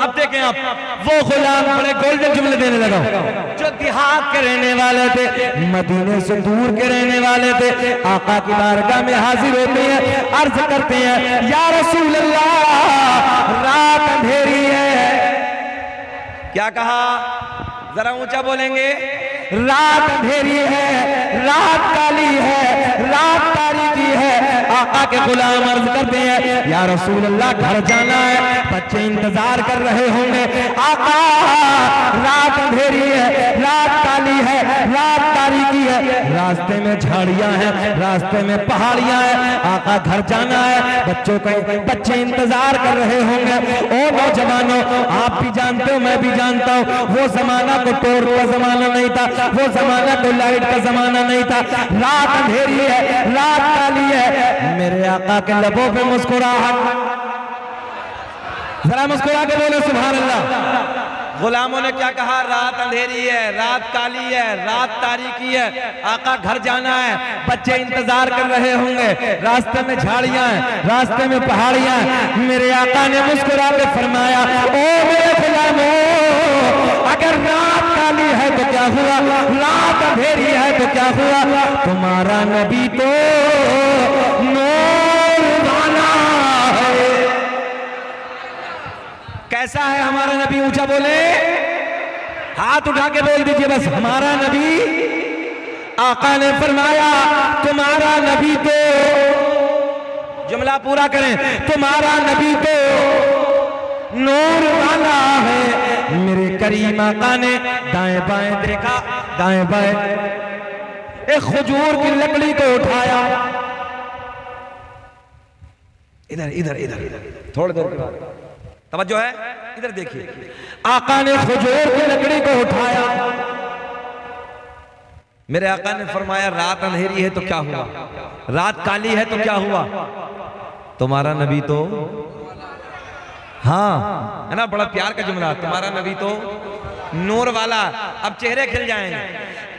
अब देखें आप, वो गुलाम बड़े गोल्डन जुमले देने लगा, जो देहात के रहने वाले थे, मदीने से दूर के रहने वाले थे, आका की बारगाह में हाजिर होते हैं, अर्ज करते हैं, या रसूल अल्लाह रात अंधेरी है। क्या कहा, जरा ऊंचा बोलेंगे, रात अंधेरी है, रात काली है, रात तारीकी है। आका के गुलाम अर्ज करते हैं, या रसूल अल्लाह घर जाना है, बच्चे इंतजार कर रहे होंगे। आका रात अंधेरी है, रात काली है, रात तारीकी है, रास्ते में झाड़ियां हैं, रास्ते में पहाड़ियां हैं, आका घर जाना है, बच्चे इंतजार कर रहे होंगे। ओ नौजवानों, आप भी जानते हो, मैं भी जानता हूँ, वो जमाना को टोर का जमाना नहीं था, वो जमाना तो लाइट का जमाना नहीं था। रात अंधेरी है, रात काली है। मेरे आका के लबों पे मुस्कुराहट, जरा मुस्कुरा के बोले सुभान अल्लाह। गुलामों ने क्या कहा, रात अंधेरी है, रात काली है, रात तारीकी है, आका घर जाना है, बच्चे इंतजार कर रहे होंगे, रास्ते में झाड़ियां हैं, रास्ते में पहाड़ियां हैं। मेरे आका ने मुस्कुरा के फरमाया, ओ मेरे गुलामों, अगर रात काली है तो क्या हुआ, रात अंधेरी है तो क्या हुआ, तुम्हारा नबी तो नूर वाला है। कैसा है हमारा नबी, ऊंचा बोले, हाथ उठा के बोल दीजिए बस, हमारा नबी। आका ने फरमाया, तुम्हारा नबी तो, जुमला पूरा करें, तुम्हारा नबी तो नूर वाला है। मेरे करीम आका ने दाएं बाएं देखा, दाएं बाएं, एक खजूर की लकड़ी को उठाया, इधर इधर इधर थोड़ी देर के बाद तवज्जो है, इधर देखिए, आका ने खजूर की लकड़ी को उठाया। मेरे आका ने फरमाया, रात अंधेरी है तो क्या हुआ, रात काली है तो क्या हुआ, तुम्हारा नबी तो, हाँ है ना, बड़ा प्यार का जुमला, तुम्हारा नबी तो नूर वाला। अब चेहरे खिल जाएंगे।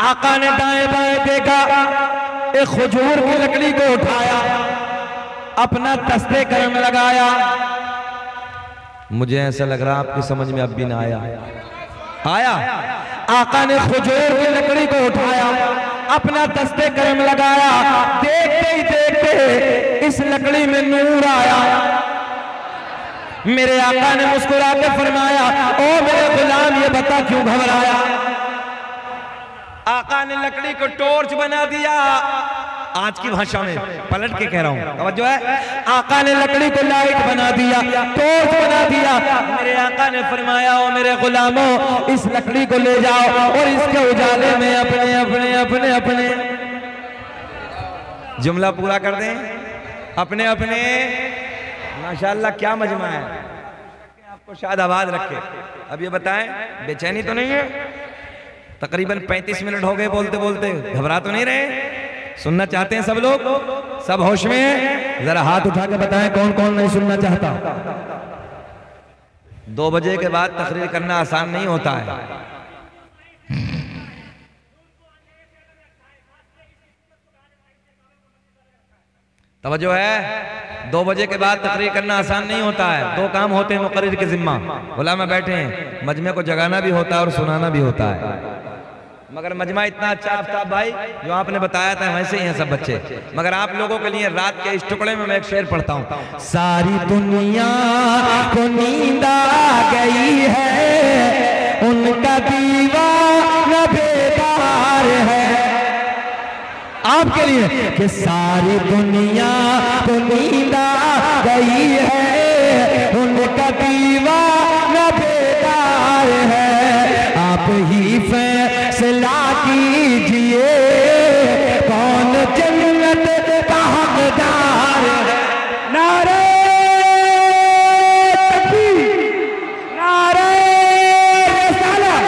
आका ने दाएं बाएं देखा, एक खजूर की लकड़ी को उठाया, अपना दस्ते करम लगाया। मुझे ऐसा लग रहा आपकी समझ में अब भी ना आया। आका ने खजूर की लकड़ी को उठाया, अपना दस्ते करम लगाया, देखते ही देखते इस लकड़ी में नूर आया। मेरे आका ने मुस्कुरा के फरमाया, ओ मेरे गुलाम, ये बता क्यों घबराया। आका ने लकड़ी को टॉर्च बना दिया, आज की भाषा में पलट के कह रहा हूं, तवज्जो है, आका ने लकड़ी को लाइट बना दिया, टॉर्च बना दिया। मेरे आका ने फरमाया, ओ मेरे गुलामों, इस लकड़ी को ले जाओ और इसके उजाले में अपने अपने अपने अपने, जुमला पूरा कर दें, अपने अपने, माशाअल्लाह क्या मजमा है, आपको शायद आवाज रखे। अब ये बताएं, बेचैनी तो नहीं है? तकरीबन 35 मिनट हो गए बोलते बोलते, घबरा तो नहीं रहे? सुनना चाहते हैं सब लोग? सब होश में हैं? जरा हाथ उठा के बताएं कौन कौन नहीं सुनना चाहता। 2 बजे के बाद तकरीर करना आसान नहीं होता है। तवज्जो है, 2 बजे के बाद तकरीर करना आसान नहीं होता है। 2 काम होते हैं मुकर्रिर के जिम्मा, उलमा बैठे हैं, मजमे को जगाना भी होता है और सुनाना भी होता है। मगर मजमा इतना अच्छा आफ्ताब भाई जो आपने बताया था, वैसे ही हैं सब बच्चे। मगर आप लोगों के लिए रात के इस टुकड़े में मैं एक शेर पढ़ता हूँ। सारी दुनिया को नींद आ गई है, उनका दीवाना बेदार है। आपके लिए कि सारी दुनिया को नींद आ गई है, उनका दीवाना बेदार है। आप ही फैसला कीजिए, कौन जन्नत का हकदार है। नारे तकबीर, नारे रिसालत,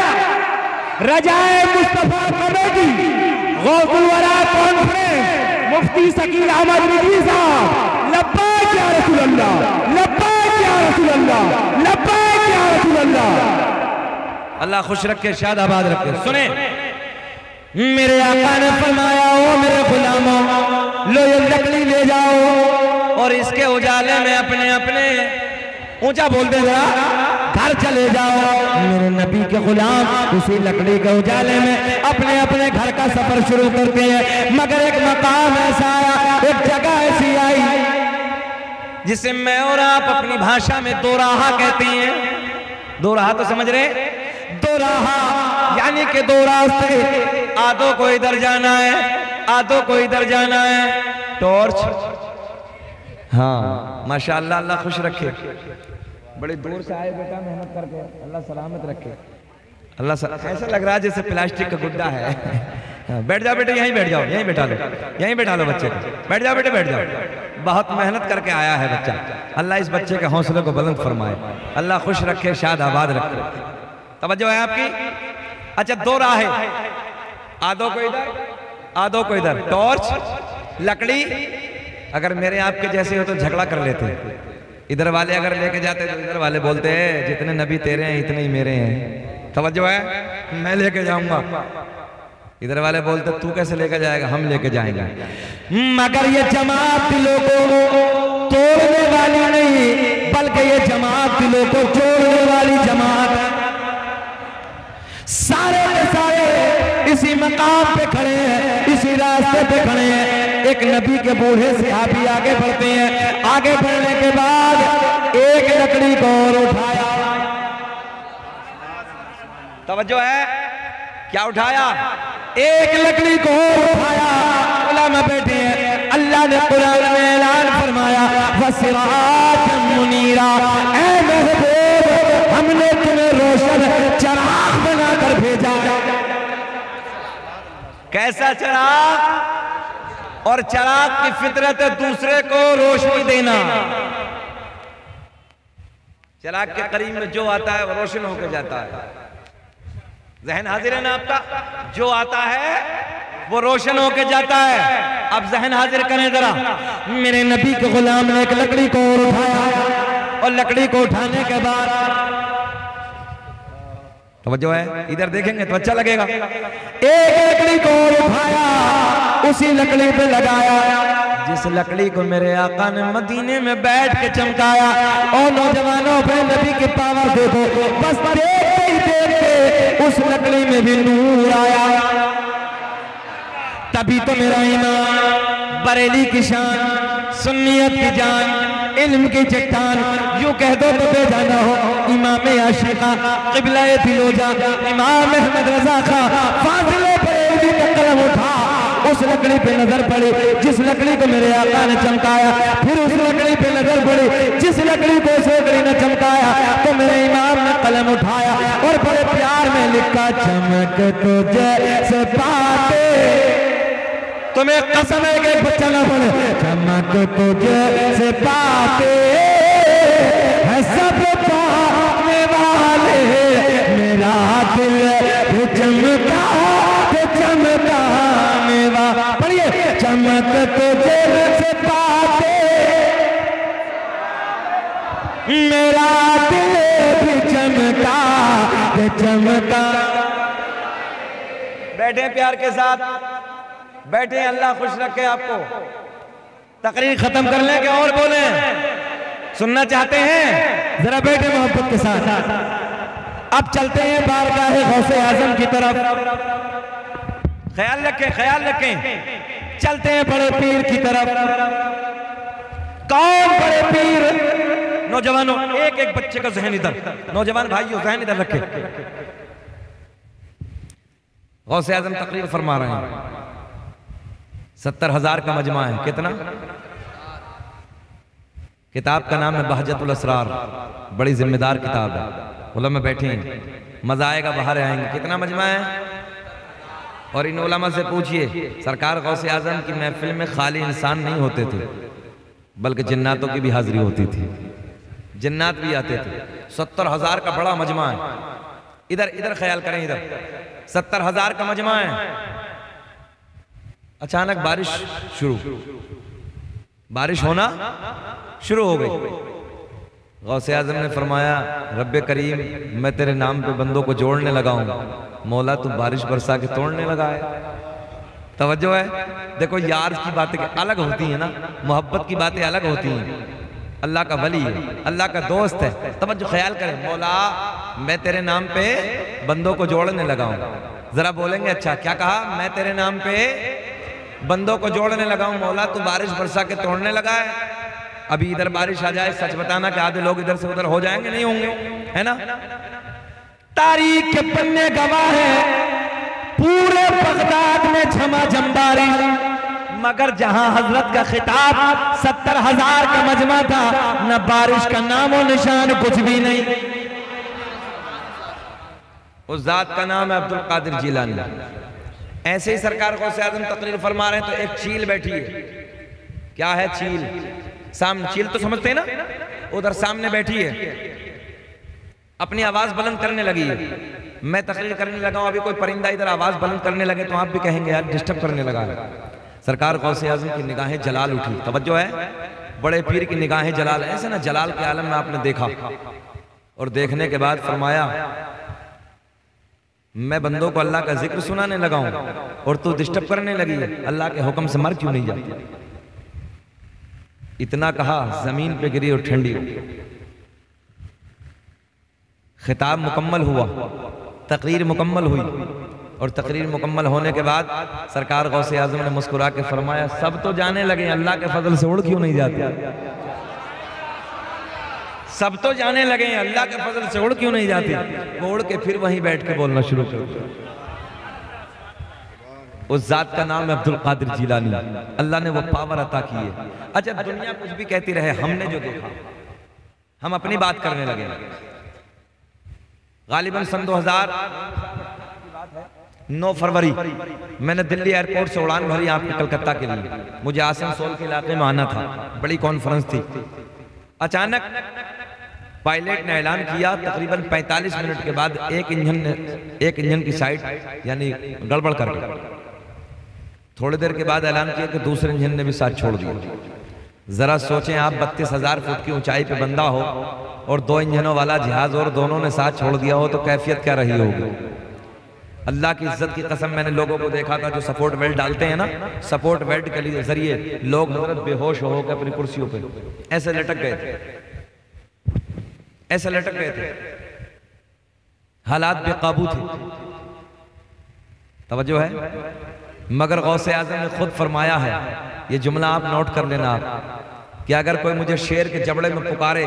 रजाए मुस्तफा कमेटी। की गौसुल वरा कॉन्फ्रेंस मुफ्ती शकील अहमद रिजवी साहब, लब्बैक या रसूल अल्लाह, लब्बैक या रसूल अल्लाह, लब्बैक या रसूल अल्लाह। अल्लाह खुश रखे, शाद आबाद रखे। सुने, मेरे आका ने फरमाया, ओ मेरे गुलामों, लो ये लकड़ी ले जाओ और इसके उजाले में अपने अपने, ऊंचा बोल दे जरा, घर चले जाओ। मेरे नबी के गुलाम उसी लकड़ी के उजाले में अपने अपने घर का सफर शुरू करते हैं। मगर एक मकाम ऐसा आया, एक जगह ऐसी आई जिसे मैं और आप अपनी भाषा में दो राह कहते हैं। दो राह तो समझ रहे? दो राह यानी कि दो रास्ते, आधो को इधर जाना है, आधो को इधर जाना है। टॉर्च, हाँ माशाअल्लाह, अल्लाह खुश रखे। बड़ी दूर से आए बेटा, मेहनत करके, अल्लाह सलामत रखे। अल्लाह ऐसा लग रहा है जैसे प्लास्टिक का गुड्डा है। बैठ जाओ बेटे, यहीं बैठ जाओ, यहीं बैठा लो, यहीं बैठा लो बच्चे को। बैठ जाओ बेटे, बैठ जाओ। बहुत मेहनत करके आया है बच्चा। अल्लाह इस बच्चे के हौसले को बुलंद फरमाए, अल्लाह खुश रखे, शाद आबाद रखे। तवज्जो है आपकी? अच्छा, दो राह है, आधो को इधर, आधो को इधर। टॉर्च, लकड़ी। अगर मेरे आपके जैसे हो तो झगड़ा कर लेते। इधर वाले अगर लेके जाते तो इधर वाले बोलते हैं जितने नबी तेरे हैं इतने ही मेरे हैं। तवज्जो है? मैं लेके जाऊंगा। इधर वाले बोलते तू कैसे लेके जाएगा, हम लेके जाएंगे। मगर ये जमात दिलों को तोड़ने वाली नहीं, बल्कि ये जमात दिलों को जोड़ने वाली जमात। सारे के सारे इसी मकाम पे खड़े हैं, इसी रास्ते पे खड़े हैं। एक नबी के बूढ़े सहाबी आगे बढ़ते हैं। आगे बढ़ने के बाद एक लकड़ी को और उठाया। तवज्जो है? क्या उठाया? एक लकड़ी को और उठाया। उलमा बैठे हैं। अल्लाह ने कुरान में ऐलान फरमाया, वसिराजम मुनीरा, ऐ महबूब हमने तुम्हें रोशन चराग बनाकर भेजा। कैसा चराग? और चराग की फितरत है दूसरे को रोशनी देना। चराग के करीब में जो आता है वो रोशन होकर जाता है। जहन हाजिर है ना आपका? जो आता है वो रोशन होकर जाता है। अब जहन हाजिर करें जरा। मेरे नबी के गुलाम ने एक लकड़ी को और उठाया और लकड़ी को उठाने के बाद तवज्जो है, इधर देखेंगे तो अच्छा लगेगा। एक लकड़ी को और उठाया, उसी लकड़ी पे लगाया जिस लकड़ी को मेरे आका ने मदीने में बैठ के चमकाया। और नौजवानों पे नबी की पावर देखो, बस देखते ही देखते उस लकड़ी में भी नूर आया। तभी तो मेरा ईमान, बरेली की शान, सुन्नियत की जान, इल्म की चट्टान, यूं कह दो तो बेजाना हो। इमाम आशिका, क़िबला-ए फिरोजा, इमाम अहमद रज़ा खां फाज़िले बरेलवी का कलम उठा, उस लकड़ी पे नजर पड़ी जिस लकड़ी को मेरे आका ने चमकाया। फिर उस लकड़ी पे नजर पड़ी जिस लकड़ी को उस लकड़ी ने चमकाया। तो मेरे इमाम ने कलम उठाया और बड़े प्यार में लिखा, चमक तो जैसे पाते, तुम्हें कसम है कि एक बच्चा ना पड़े, चमक तो जैसे पाते है सब पाने वाले, मेरा दिल चमका चमकाने वाला। पढ़िए, चमक तो जैसे पाते मेरा दिल भी चमका चमका। बैठे प्यार के साथ, बैठे, अल्लाह खुश रखे आपको। तकरीर खत्म कर लें कि और बोले? सुनना चाहते हैं? जरा बैठे मोहब्बत के साथ। अब चलते हैं बारगाह गौसे आजम की तरफ। ख्याल रखें, ख्याल रखें। चलते हैं बड़े पीर की तरफ। कौन बड़े पीर? नौजवानों, एक एक बच्चे का जहन इधर, नौजवान भाइयों जहन इधर रखे। गौसे आजम तकरीर फरमा रहे हैं। 70,000 का मजमा है। कितना? किताब का नाम है बहजतुल असरार, बड़ी जिम्मेदार किताब है। उलमा बैठे हैं, मजा आएगा, बाहर आएंगे। कितना मजमा है? और इन उलमा से पूछिए, सरकार गौसे आजम की महफिल में खाली इंसान नहीं होते थे, बल्कि जिन्नातों की भी हाजिरी होती थी, जिन्नात भी आते थे। 70,000 का बड़ा मजमा है। इधर इधर ख्याल करें, इधर 70,000 का मजमा है। अचानक बारिश होना शुरू हो गई। गौसे आजम ने फरमाया, रब्बे करीम, मैं तेरे नाम पे बंदों को जोड़ने लगा हूं। मौला तू बारिश बरसा के तोड़ने लगा है। तवज्जो है। देखो यार की बातें अलग होती है ना, मोहब्बत की बातें अलग होती हैं। अल्लाह का वली है, अल्लाह का दोस्त है। तवज्जो ख्याल करें, मौला मैं तेरे नाम पे बंदों को जोड़ने लगा हूं। जरा बोलेंगे अच्छा क्या कहा? मैं तेरे नाम पे बंदों को जोड़ने लगा हूं। मौला तू बारिश बरसा के तोड़ने लगा है। अभी इधर बारिश आ जाए, सच बताना कि आधे लोग इधर से उधर हो जाएंगे, नहीं होंगे, है ना? तारीख के पन्ने गवाह है, पूरे बगदाद में झमाझम बारिश, मगर जहां हजरत का खिताब 70,000 का मजमा था, न बारिश का नामो निशान, कुछ भी नहीं। उस जात का नाम है अब्दुल कादिर जिलानी। ऐसे ही सरकार गौसे आजम तकरीर फरमा रहे हैं तो एक चील बैठी है। क्या है चील? सामने चील तो समझते हैं ना, उधर सामने बैठी है, अपनी आवाज बुलंद करने लगी है। मैं तकरीर करने लगा हूं, अभी कोई परिंदा इधर आवाज बुलंद करने लगे तो आप भी कहेंगे यार डिस्टर्ब करने लगा है। सरकार गौसे आजम की निगाहें जलाल उठी। तवज्जो है, बड़े पीर की निगाहें जलाल। ऐसे ना जलाल के आलम में आपने देखा, और देखने के बाद फरमाया, मैं बंदों को अल्लाह का जिक्र सुनाने लगा हूं और तू डिस्टर्ब करने लगी है। अल्लाह के हुक्म से मर क्यों नहीं जाती? इतना कहा, जमीन पे गिरी और ठंडी हो गई। खिताब मुकम्मल हुआ, तकरीर मुकम्मल हुई, और तकरीर मुकम्मल होने के बाद सरकार गौसे आजम ने मुस्कुरा के फरमाया, सब तो जाने लगे, अल्लाह के फजल से उड़ क्यों नहीं जाते? सब तो जाने लगे, अल्लाह के फजल से उड़ क्यों नहीं जाते? वो उड़ के फिर वहीं बैठ के बोलना शुरू कर। उस जात का नाम है अब्दुल कादिर जिलानी। अल्लाह ने वो पावर अता की है। अच्छा, दुनिया कुछ भी कहती रहे, हमने जो देखा, हम अपनी बात करने लगे। गालिबन सन 2009 फरवरी मैंने दिल्ली एयरपोर्ट से उड़ान भरी आपके कलकत्ता के लिए। मुझे आसनसोल के इलाके में आना था, बड़ी कॉन्फ्रेंस थी। अचानक पायलट ने ऐलान किया, तकरीबन 45 मिनट के बाद एक इंजन की साइड यानी गड़बड़ कर गई। थोड़ी देर के बाद ऐलान किया कि दूसरे इंजन ने भी साथ छोड़ दिया। जरा सोचें आप, 32,000 फुट की ऊंचाई पे बंदा हो और 2 इंजनों वाला जहाज और दोनों ने साथ छोड़ दिया हो तो कैफियत क्या रही होगी? अल्लाह की इज्जत की कसम, मैंने लोगों को देखा था जो सपोर्ट बेल्ट डालते हैं ना, सपोर्ट बेल्ट के लिए जरिए लोग हजरत बेहोश होकर अपनी कुर्सियों पे ऐसे लटक गए थे, ऐसे लटक गए थे। हालात बेकाबू थे। तवज्जो है। मगर गौसे आजम ने खुद फरमाया है, ये जुमला आप नोट कर लेना, कि अगर कोई मुझे शेर के जबड़े में पुकारे,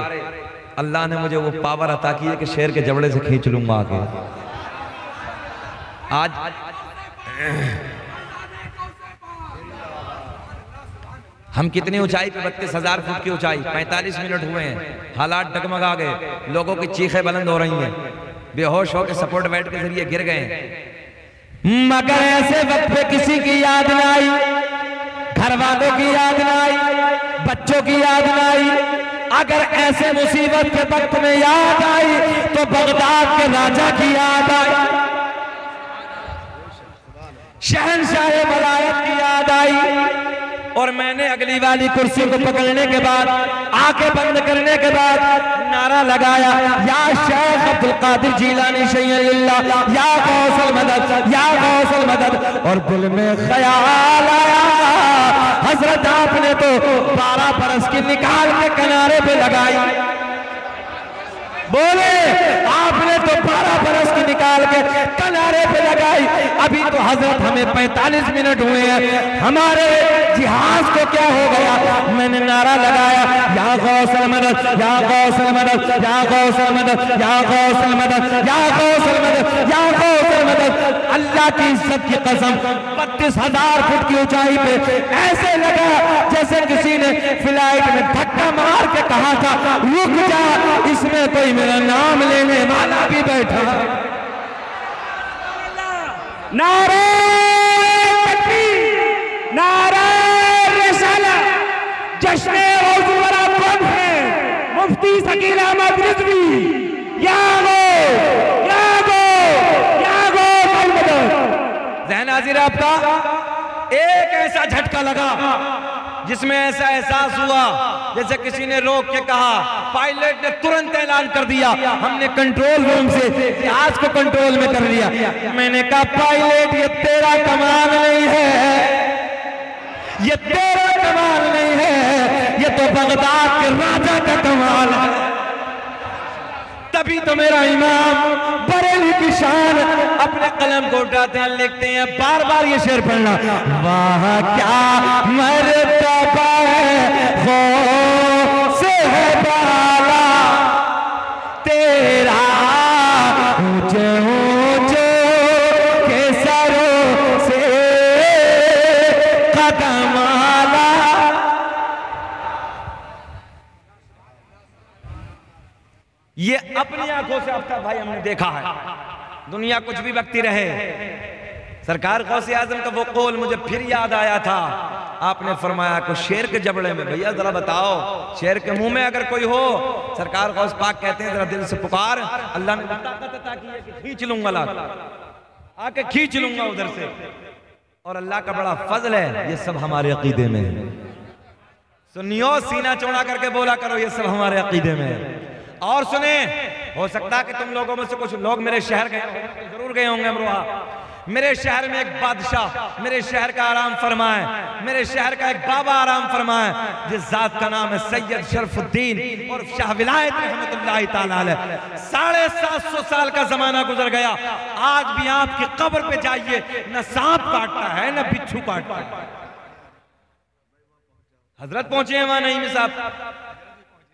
अल्लाह ने मुझे वो पावर अता की है कि शेर के जबड़े से खींच लूंगा आके। आज हम कितनी ऊंचाई पे? 32,000 फुट की ऊंचाई, 45 मिनट हुए हैं, हालात डगमगा गए, लोगों की चीखें बुलंद हो रही हैं, बेहोश होकर सपोर्ट बेल्ट के जरिए गिर गए। मगर ऐसे वक्त पे किसी की याद ना आई, घर वालों की याद ना आई, बच्चों की याद ना आई। अगर ऐसे मुसीबत के वक्त में याद आई तो बगदाद के राजा की याद आई, शहंशाह वलायत की याद आई। और मैंने अगली वाली कुर्सी को पकड़ने के बाद, आंखें बंद करने के बाद नारा लगाया, या शेख अब्दुल कादिर जिलानी शैय्यन लिल्लाह, या गौसल मदद, या गौसल मदद। और दिल में ख्याल आया, हजरत आपने तो 12 बरस की निकाल के किनारे पे लगाई। बोले आपने तो 12 बरस की निकाल के किनारे पे लगाई। अभी तो हजरत हमें 45 मिनट हुए हैं, हमारे जिहाज को क्या हो गया? मैंने नारा लगाया, या गौसल मदद, या गौसल मदद, या गौसल मदद, या गौसल मदद, या गौसल मदद, या गौसल मदद। अल्लाह की इज्जत की कसम, 32,000 फुट की ऊंचाई पे ऐसे लगा जैसे किसी ने फ्लाइट में धक्का मार के कहा था, रुक जा, इसमें कोई मेरा नाम लेने वाला भी बैठा। नारे तकबीर, नारे रिसालत, जश्न औजुवरा कौन है? मुफ्ती शकील अहमद रिजवी, या गो, या गो, या गो। ज़हन हाजिर आपका? एक ऐसा झटका लगा जिसमें ऐसा एहसास हुआ जैसे किसी ने रोक के कहा। पायलट ने तुरंत ऐलान कर दिया, हमने कंट्रोल रूम से जहाज को कंट्रोल में कर लिया। मैंने कहा पायलट ये तेरा कमाल नहीं है, ये तेरा कमाल नहीं है, ये तो बगदाद के राजा का कमाल है। तभी तो मेरा इमाम बरेली की शान अपने कलम को उठाते हैं, लिखते हैं, बार बार ये शेर पढ़ना, वाह क्या मर्तबा है गौसे है बाला तेरा, ऊंचे ऊंचे के सरों से कदम आला। ये अपनी आंखों से आफ्ताब भाई हमने देखा है। दुनिया कुछ भी बकती रहे, सरकार गौसे आजम का वो कौल मुझे फिर याद आया था। आपने फरमाया को शेर के जबड़े में, भैया जरा बताओ शेर के मुंह में अगर कोई हो, सरकार गौस पाक कहते हैं जरा दिल से पुकार, अल्लाह ने ताकत अता की है कि खींच लूंगा, आके खींच लूंगा उधर से। और अल्लाह का बड़ा फजल है, ये सब हमारे अकीदे में है। सुनियो, सीना चौड़ा करके बोला करो, ये सब हमारे अकीदे में है। और सुने, हो सकता है कि तुम लोगों में से कुछ लोग मेरे शहर गए होंगे, जरूर गए होंगे अमरोहा। मेरे शहर में एक बादशाह मेरे शहर का आराम फरमाए, मेरे शहर का एक बाबा आराम फरमाए, जिस जात का नाम है सैयद शरफुद्दीन और शाह विलायत रहमतुल्लाह ताला अलैह। 750 साल का जमाना गुजर गया, आज भी आपकी कब्र पे जाइए, न सांप काटता है न बिच्छू काटता है। हजरत पहुंचे हैं वहां नहीं साहब,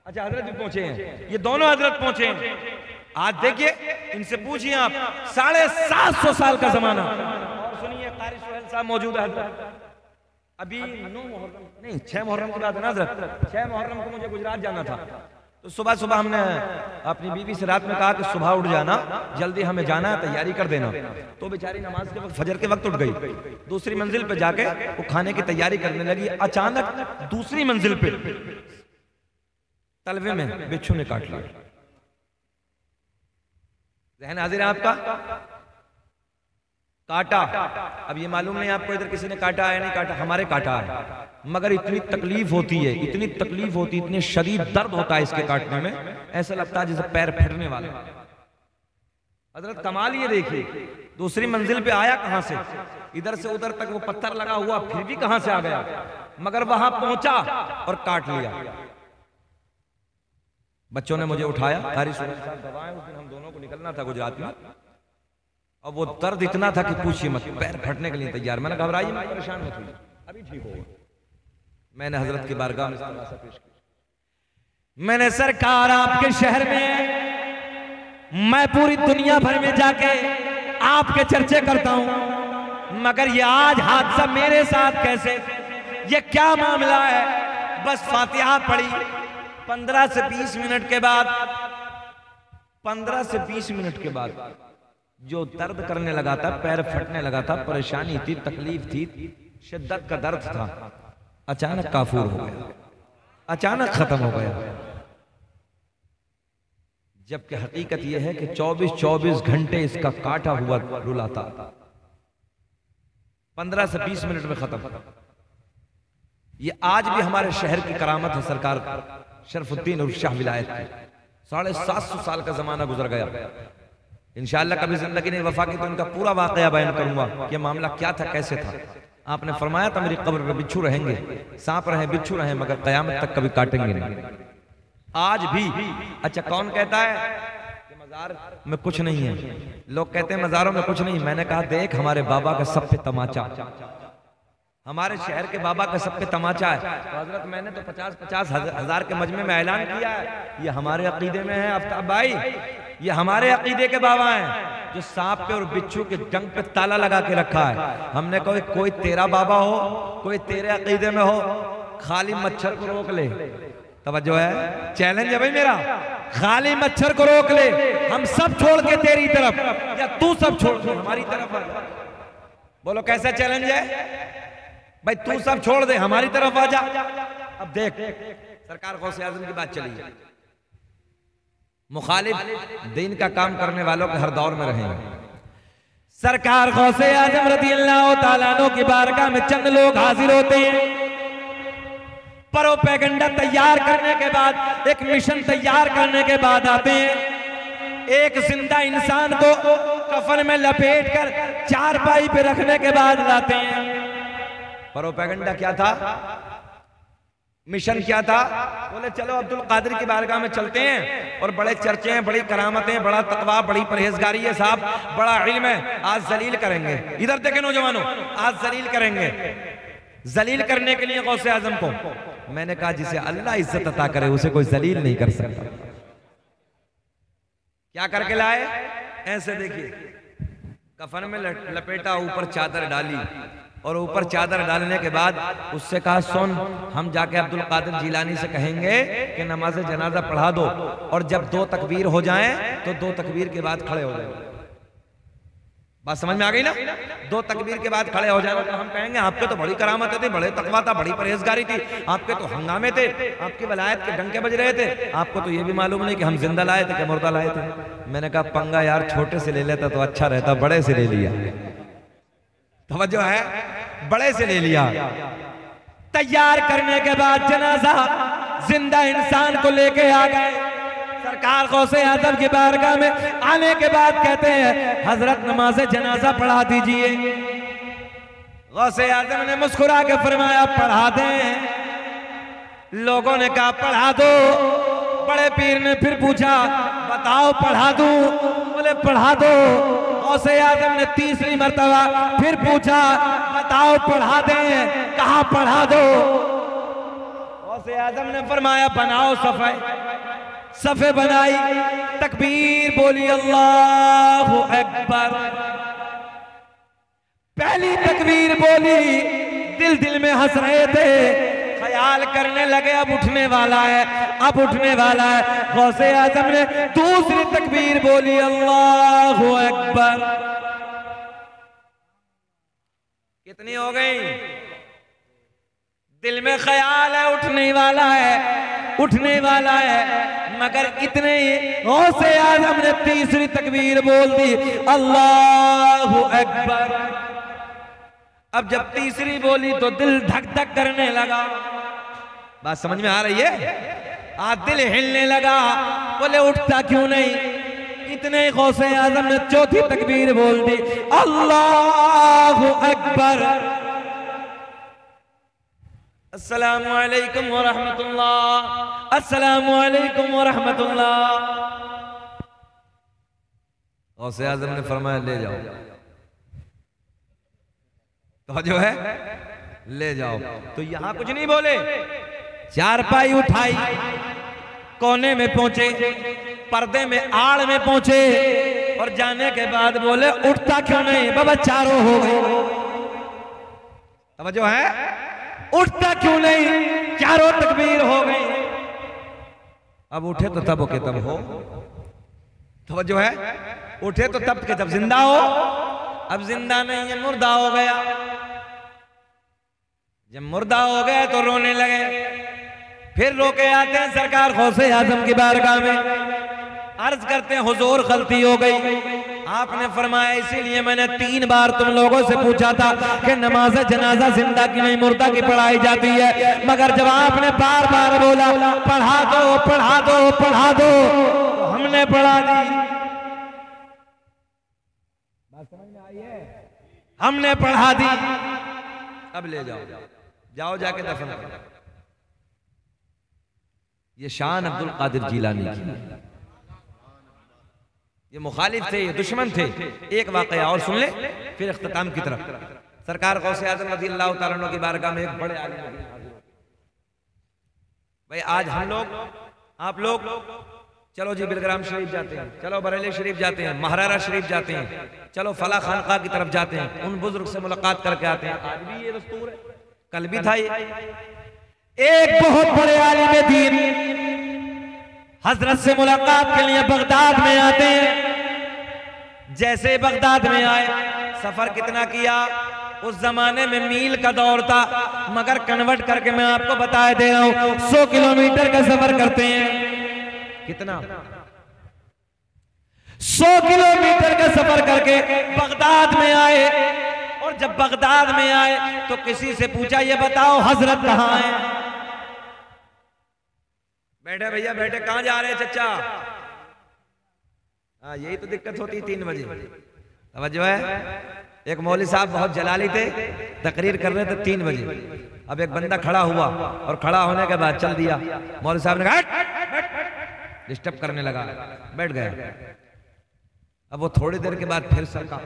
अच्छा हजरत भी पहुंचे हैं, ये दोनों हजरत पहुंचे हैं। आज देखिए, इनसे पूछिए आप, 750 साल का जमाना। और सुनिए, कारी सुहेल साहब मौजूद है हजरत। अभी 9 मुहर्रम नहीं 6 मुहर्रम की बात है ना हजरत, 6 मुहर्रम को मुझे गुजरात जाना था। तो सुबह सुबह हमने अपनी बीवी से रात में कहा कि सुबह उठ जाना, जल्दी हमें जाना है, तैयारी कर देना। तो बेचारी नमाज के वक्त, फजर के वक्त उठ गई। दूसरी मंजिल पे जाके वो खाने की तैयारी करने लगी। अचानक दूसरी मंजिल पे तलवे में बिच्छू ने काट लिया। ज़हन हाजिर है आपका? काटा। अब ये मालूम नहीं आपको इधर किसी ने काटा है नहीं काटा, हमारे काटा है। मगर इतनी तकलीफ होती है, इतनी तकलीफ होती है, इतने शदीद दर्द होता है इसके काटने में, ऐसा लगता है जैसे पैर फटने वाला। हजरत कमाल ये देखिए, दूसरी मंजिल पे आया कहां से, इधर से उधर तक वो पत्थर लगा हुआ, फिर भी कहां से आ गया, मगर वहां पहुंचा और काट लिया। बच्चों ने मुझे उठाया, कारी सुहेल साहब दवाएं, उस दिन हम दोनों को निकलना था गुजरात में, और वो दर्द इतना था कि पूछिए मत, पैर फटने के लिए तैयार। मैंने घबराइए मत, परेशान मत हुई, अभी ठीक होगा। मैंने हजरत की बारगाह में पेश किया। मैंने सरकार आपके शहर में, मैं पूरी दुनिया भर में जाके आपके चर्चे करता हूं, मगर ये आज हादसा मेरे साथ कैसे, ये क्या मामला है। बस फातिहा पढ़ी, 15 से 20 मिनट के बाद, 15 से 20 मिनट के बाद जो दर्द करने लगा था, पैर फटने लगा था, परेशानी थी, तकलीफ थी, शिद्दत का दर्द था, अचानक काफूर हो गया, अचानक खत्म हो गया। जबकि हकीकत यह है कि 24 घंटे इसका काटा हुआ रुलाता, 15 से 20 मिनट में खत्म। ये आज भी हमारे शहर की करामत है सरकार शरफुद्दीन और शाह विलायत की। 750 साल का जमाना गुजर गया। इंशाअल्लाह कभी जिंदगी ने वफा की तो इनका पूरा वाकया बयान करूंगा कि मामला क्या था, कैसे था। आपने फरमाया था मेरी कब्र में बिच्छू रहेंगे, सांप रहे, बिच्छू रहे, मगर कयामत तक कभी काटेंगे नहीं। आज भी। अच्छा, कौन कहता है कि मजार में कुछ नहीं है? लोग कहते हैं मजारों में कुछ नहीं। मैंने कहा देख, हमारे बाबा का सब पे तमाचा, हमारे शहर के बाबा का सब पे तमाचा है। तो हजरत मैंने तो 50-50 हजार के मजमे में ऐलान किया है, ये हमारे अकीदे में है आफ्ताब भाई, ये हमारे अकीदे के बाबा हैं जो सांप पे और बिच्छू के डंक पे ताला लगा के रखा है। हमने कहा कोई तेरा बाबा हो, कोई तेरे अकीदे में हो, खाली मच्छर को रोक ले। तवज्जो है, चैलेंज है भाई मेरा, खाली मच्छर को रोक ले, हम सब छोड़ के तेरी तरफ, या तू सब छोड़ के हमारी तरफ आ जा। बोलो कैसा चैलेंज है भाई? तू सब छोड़ दे, हमारी तरफ आ जा। अब देख, सरकार गौसे आजम की बात चली है, मुखालिफ दीन का काम करने वालों के हर दौर में रहेंगे। सरकार गौसे आजम रज़ियल्लाहु ताला अन्हु की बारगाह में चंद लोग हाजिर होते हैं। प्रोपेगेंडा तैयार करने के बाद, एक मिशन तैयार करने के बाद आते हैं। एक जिंदा इंसान को कफन में लपेटकर चारपाई पे रखने के बाद लाते हैं। प्रोपेगेंडा क्या था, मिशन क्या था? बोले चलो अब्दुल कादिर की बारगाह में चलते हैं और बड़े चर्चे हैं, बड़ी करामतें, बड़ा तकवा, बड़ी परहेजगारी है साहब, बड़ा इल्म है, आज जलील करेंगे। इधर देखे नौजवानों, आज जलील करेंगे। जलील करने के लिए गौसे आजम को मैंने कहा जिसे अल्लाह इज्जत अता करे उसे कोई जलील नहीं कर सकता। क्या करके लाए? ऐसे देखिए, कफन में लपेटा, ऊपर चादर डाली और ऊपर चादर डालने के बाद उससे कहा सुन, हम जाके अब्दुल कादिर जिलानी से कहेंगे कि नमाज जनाजा पढ़ा दो और जब 2 तकबीर हो जाएं तो 2 तकबीर के बाद खड़े हो जाए। बात समझ में आ गई ना? 2 तकबीर के बाद खड़े हो जाए तो हम कहेंगे आपके तो बड़ी करामत थी, बड़े तकवा था, बड़ी परहेजगारी थी, आपके तो हंगामे थे, आपकी वलायत के डंके बज रहे थे, आपको तो ये भी मालूम नहीं कि हम जिंदा लाए थे कि मुर्दा लाए थे। मैंने कहा पंगा यार छोटे से ले लेता तो अच्छा रहता, बड़े से ले लिया। तवज्जो है, बड़े से ले लिया। तैयार करने के बाद जनाजा जिंदा इंसान को लेके आ गए। सरकार गौसे आजम की बारगाह में आने के बाद कहते हैं हजरत नमाज जनाजा पढ़ा दीजिए। गौसे आजम ने मुस्कुरा के फरमाया पढ़ा दें। लोगों ने कहा पढ़ा दो। बड़े पीर ने फिर पूछा बताओ पढ़ा दूं? बोले पढ़ा दो। गौसे आजम ने तीसरी मर्तबा फिर पूछा बताओ पढ़ा दें? कहा पढ़ा दो। गौसे आजम ने फरमाया बनाओ सफे। सफे बनाई, तकबीर बोली, अल्लाहु अकबर। पहली तकबीर बोली, दिल दिल में हंस रहे थे, ख्याल करने लगे अब उठने वाला है, अब उठने वाला है। गौसे आजम ने दूसरी तकबीर बोली, अल्लाहु अकबर। कितनी हो गई? दिल में ख्याल है उठने वाला है, उठने वाला है, मगर इतने ही गौसे आजम ने तीसरी तकबीर बोल दी, अल्लाहु अकबर। अब जब तीसरी बोली तो दिल धक धक करने लगा। बात समझ में आ रही है? आज दिल हिलने लगा। बोले उठता क्यों नहीं? इतने गौसे आजम ने चौथी तकबीर बोल दी, अल्लाहु अकबर। अस्सलामु अलैकुम व रहमतुल्लाह, अस्सलामु अलैकुम व रहमतुल्लाह। गौसे आजम ने फरमाया ले जाओ। तो जो है ले जाओ। तो यहां कुछ नहीं बोले, चारपाई उठाई, कोने में पहुंचे, पर्दे में आड़ में पहुंचे और जाने के बाद बोले उठता क्यों नहीं? बाबा चारों हो गए। तवज्जो है? उठता क्यों नहीं? चारों तकबीर हो गई। अब उठे तो तब के तब हो। तवज्जो है? उठे तो तब के तब जिंदा हो। अब जिंदा नहीं है, मुर्दा हो गया। जब मुर्दा हो गए तो रोने लगे। फिर रोके आते हैं सरकार गौसे आजम की बारगाह में, अर्ज करते हैं हुजूर गलती हो गई। आपने फरमाया इसीलिए मैंने 3 बार तुम लोगों से पूछा था कि नमाज जनाजा जिंदा की नहीं मुर्दा की पढ़ाई जाती है, मगर जब आपने बार बार बोला पढ़ा दो पढ़ा दो पढ़ा दो, तो हमने पढ़ा दी। बात समझ में आई है? हमने पढ़ा दी। अब ले जाओ, जाओ जाके दफन करो। ये शान अब्दुल कादिर जिलानी की। ये मुखालिफ थे, ये दुश्मन थे। एक वाकया और सुन ले, फिर इख्तिताम की तरफ। सरकार गौसे आजम रज़ियल्लाहु ताला अन्हु की बारगाह में एक बड़े आलिम, भाई आज हम लोग, आप लोग चलो जी बिलग्राम शरीफ जाते हैं, चलो बरेली शरीफ जाते हैं, महारारा शरीफ जाते हैं, चलो फला खानका की तरफ जाते हैं, उन बुजुर्ग से मुलाकात करके आते हैं। आज भी ये दस्तूर है, कल भी था ये। एक बहुत बड़े आलिम दीन हजरत से मुलाकात के लिए बगदाद में आते हैं। जैसे बगदाद में आए, सफर कितना किया? उस जमाने में मील का दौर था, मगर कन्वर्ट करके मैं आपको बता दे रहा हूं 100 किलोमीटर का सफर करते हैं। कितना? 100 किलोमीटर का सफर करके बगदाद में आए, और जब बगदाद में आए तो किसी से पूछा, ये बताओ हजरत कहाँ है? बैठे भैया बैठे, कहाँ जा रहे हैं चचा? हाँ, यही तो दिक्कत होती 3 बजे। तवज्जो है। एक मौलवी साहब बहुत जलाली थे, तकरीर कर रहे थे 3 बजे। अब एक बंदा खड़ा हुआ और खड़ा होने के बाद चल दिया। मौलवी साहब ने कहा, डिस्टर्ब करने लगा, बैठ गया। अब वो थोड़ी देर के बाद फिर सरका,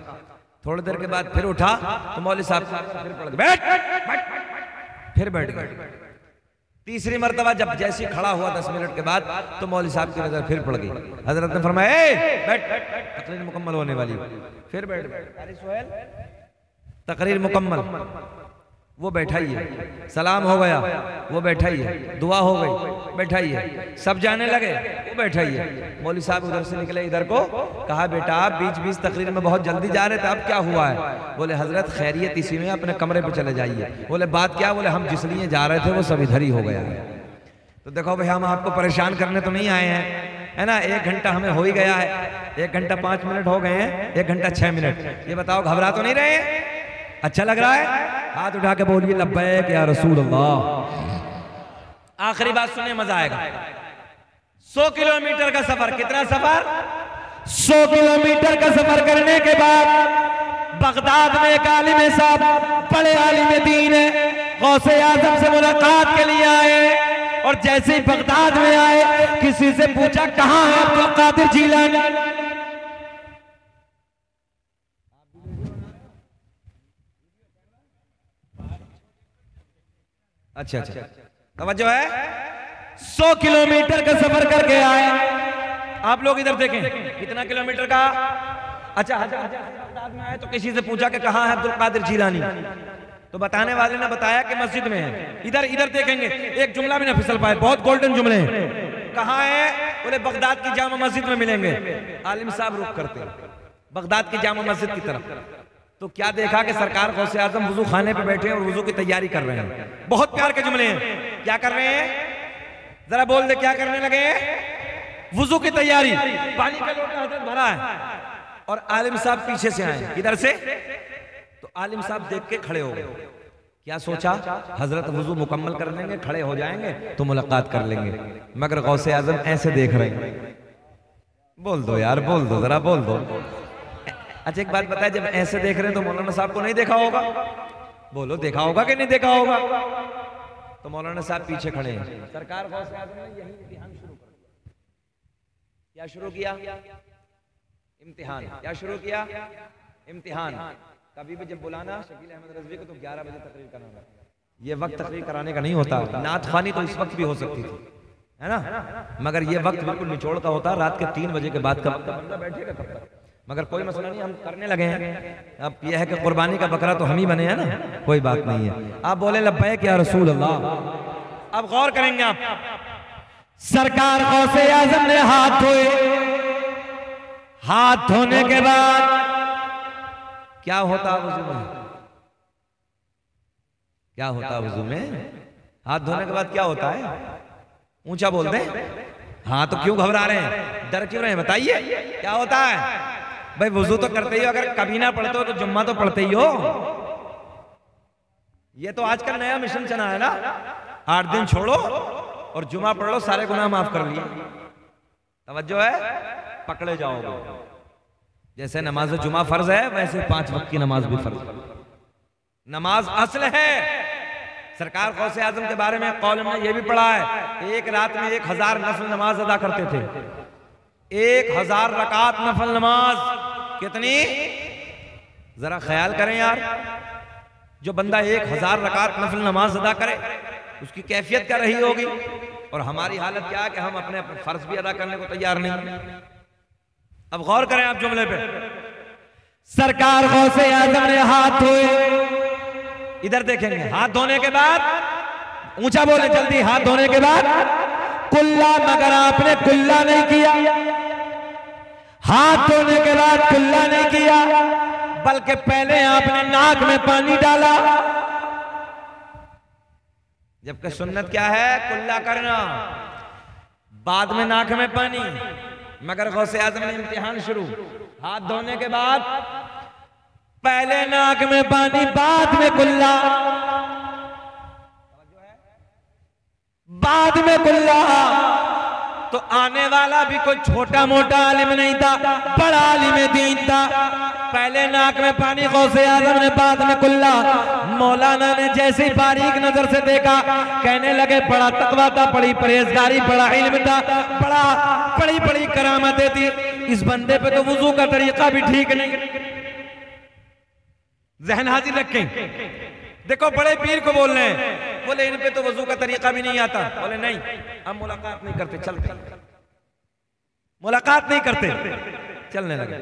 थोड़ी देर के बाद फिर उठा तो मौलवी साहब फिर पड़ गए, बैठ, फिर बैठ गए। तीसरी मर्तबा जब जैसे खड़ा हुआ 10 मिनट के बाद तो मौलवी साहब की नजर फिर पड़ गई। हजरत ने फरमाया, बैठ, तकरीर मुकम्मल होने वाली, फिर बैठ गए। तकरीर मुकम्मल, वो बैठा ही है। सलाम हो गया, वो बैठा ही है। दुआ हो गई, बैठा ही है। सब जाने लगे, वो बैठा ही है। मौलवी साहब उधर से निकले इधर को, कहा बेटा आप बीच तकरीर में बहुत जल्दी जा रहे थे, अब क्या हुआ है? बोले हजरत खैरियत इसी में, अपने कमरे पे चले जाइए। बोले बात क्या? बोले हम जिस लिए जा रहे थे वो सब इधर ही हो गया है। तो देखो भाई, हम आपको परेशान करने तो नहीं आए हैं, है ना। 1 घंटा हमें हो ही गया है, 1 घंटा 5 मिनट हो गए हैं, 1 घंटा 6 मिनट। ये बताओ घबरा तो नहीं रहे? अच्छा लग रहा है? हाथ उठा के बोलिए लब्बैक या रसूल अल्लाह। आखिरी बात सुने, मजा आएगा। 100 किलोमीटर का सफर, कितना सफर? 100 किलोमीटर का सफर करने के बाद बगदाद में एक आलिम साहब, बड़े आलिम दीन है, गौसे आजम से मुलाकात के लिए आए। और जैसे ही बगदाद में आए, किसी से पूछा कहां है अब्दुल कादिर जीलानी? अच्छा, तवज्जो है। 100 किलोमीटर का सफर करके आए। आप लोग इधर देखें, कितना किलोमीटर का? अच्छा, बगदाद में आए तो किसी से पूछा कि कहां है अब्दुल कादिर जीलानी? तो बताने वाले ने बताया कि मस्जिद में है। इधर देखेंगे, एक जुमला भी ना फिसल पाए, बहुत गोल्डन जुमले हैं। कहां है? बोले बगदाद की जामा मस्जिद में मिलेंगे। आलिम साहब रुख करते बगदाद की जामा मस्जिद की तरफ। तो क्या देखा कि सरकार गौसे आजम वुजू खाने पे बैठे हैं और वुजू की तैयारी कर रहे हैं। बहुत प्यार के जुमले हैं। क्या कर रहे हैं? जरा बोल दे, क्या करने लगे हैं? वुजू की तैयारी। पानी का लोटा हजरत भरा है और आलिम साहब पीछे से आए, किधर से? तो आलिम साहब देख के खड़े हो गए। क्या सोचा? हजरत वुजू मुकम्मल कर लेंगे, खड़े हो जाएंगे तो मुलाकात कर लेंगे। मगर गौसे आजम ऐसे देख रहे हैं। बोल दो यार, बोल दो, जरा बोल दो। अच्छा एक बात बताए, जब ऐसे देख रहे हैं तो मौलाना साहब को नहीं देखा होगा? बोलो, देखा होगा कि नहीं देखा होगा? तो मौलाना साहब पीछे खड़े हैं। सरकार गौसे आजम ने यही इम्तिहान शुरू कर दिया। क्या शुरू किया? इम्तिहान। क्या शुरू किया? इम्तिहान। कभी भी जब बुलाना शकील अहमद रज़वी को तो 11 बजे तकरीर कराना। ये वक्त तकरीर कराने का नहीं होता। नात ख़वानी तो इस वक्त भी हो सकती थी, है ना, मगर ये वक्त बिल्कुल निचोड़ का होता। रात के 3 बजे के बाद का बंदा बैठेगा तब तक। मगर कोई मसला नहीं, हम करने लगे हैं। अब यह है कि कुर्बानी का बकरा तो हम ही बने हैं ना, कोई बात नहीं है। आप बोले लब्बैक या रसूल अल्लाह। अब गौर करेंगे आप, सरकार गौसे आजम ने हाथ धोए। हाथ धोने के बाद क्या होता वुजू में? क्या होता वुजू में? हाथ धोने के बाद क्या होता है? ऊंचा बोल दे। हाँ, तो क्यों घबरा रहे हैं, डर क्यों रहे हैं? बताइए क्या होता है। भाई वुजू तो करते ही हो, अगर कभी ना पढ़ते हो तो जुम्मा तो पढ़ते ही हो। ये तो आजकल नया मिशन चला है ना, 8 दिन छोड़ो और जुम्मा पढ़ लो, सारे गुनाह माफ कर लिए। तवज्जो है, पकड़े जाओगे। जैसे नमाज जुमा फर्ज है, वैसे 5 वक्त की नमाज भी फर्ज है। नमाज असल है। सरकार गौसे आजम के बारे में कौल में यह भी पढ़ा है, एक रात में 1000 नफल नमाज अदा करते थे। 1000 रकात नफल नमाज। कितनी? जरा ख्याल करें यार, जो बंदा 1000 रकात नफल नमाज अदा करे उसकी कैफियत क्या रही होगी। और हमारी हालत क्या है कि हम अपने फर्ज भी अदा करने को तैयार नहीं। अब गौर करें आप जुमले पे, सरकार गौसे आजम ने हाथ धोए। इधर देखेंगे, हाथ धोने के बाद ऊंचा बोले जल्दी, हाथ धोने के बाद कुल्ला, मगर आपने कुल्ला नहीं किया। हाथ धोने के बाद कुल्ला नहीं किया, बल्कि पहले आपने नाक में पानी डाला। जबकि सुन्नत क्या है? कुल्ला करना, बाद में नाक में पानी। मगर गौसे आजम ने इम्तिहान शुरू, हाथ धोने के बाद पहले नाक में पानी बाद में कुल्ला, बाद में कुल्ला। तो आने वाला भी कोई छोटा मोटा आलिम नहीं था, बड़ा आलिम दीन था। पहले नाक में पानी गौसे आजम ने, बाद में कुल्ला। मौलाना ने जैसे ही बारीक नजर से देखा, कहने लगे बड़ा तकवा था, बड़ी परहेजगारी, बड़ा इल्म था, बड़ी बड़ी करामतें थी। इस बंदे पे तो वुजू का तरीका भी ठीक नहीं। जहन हाजिर रखें। देखो बड़े पीर को बोल रहे हैं, बोले इन पे तो वजू का तरीका भी नहीं आता। बोले नहीं, हम मुलाकात नहीं करते, चलते, मुलाकात नहीं करते, चलने लगे।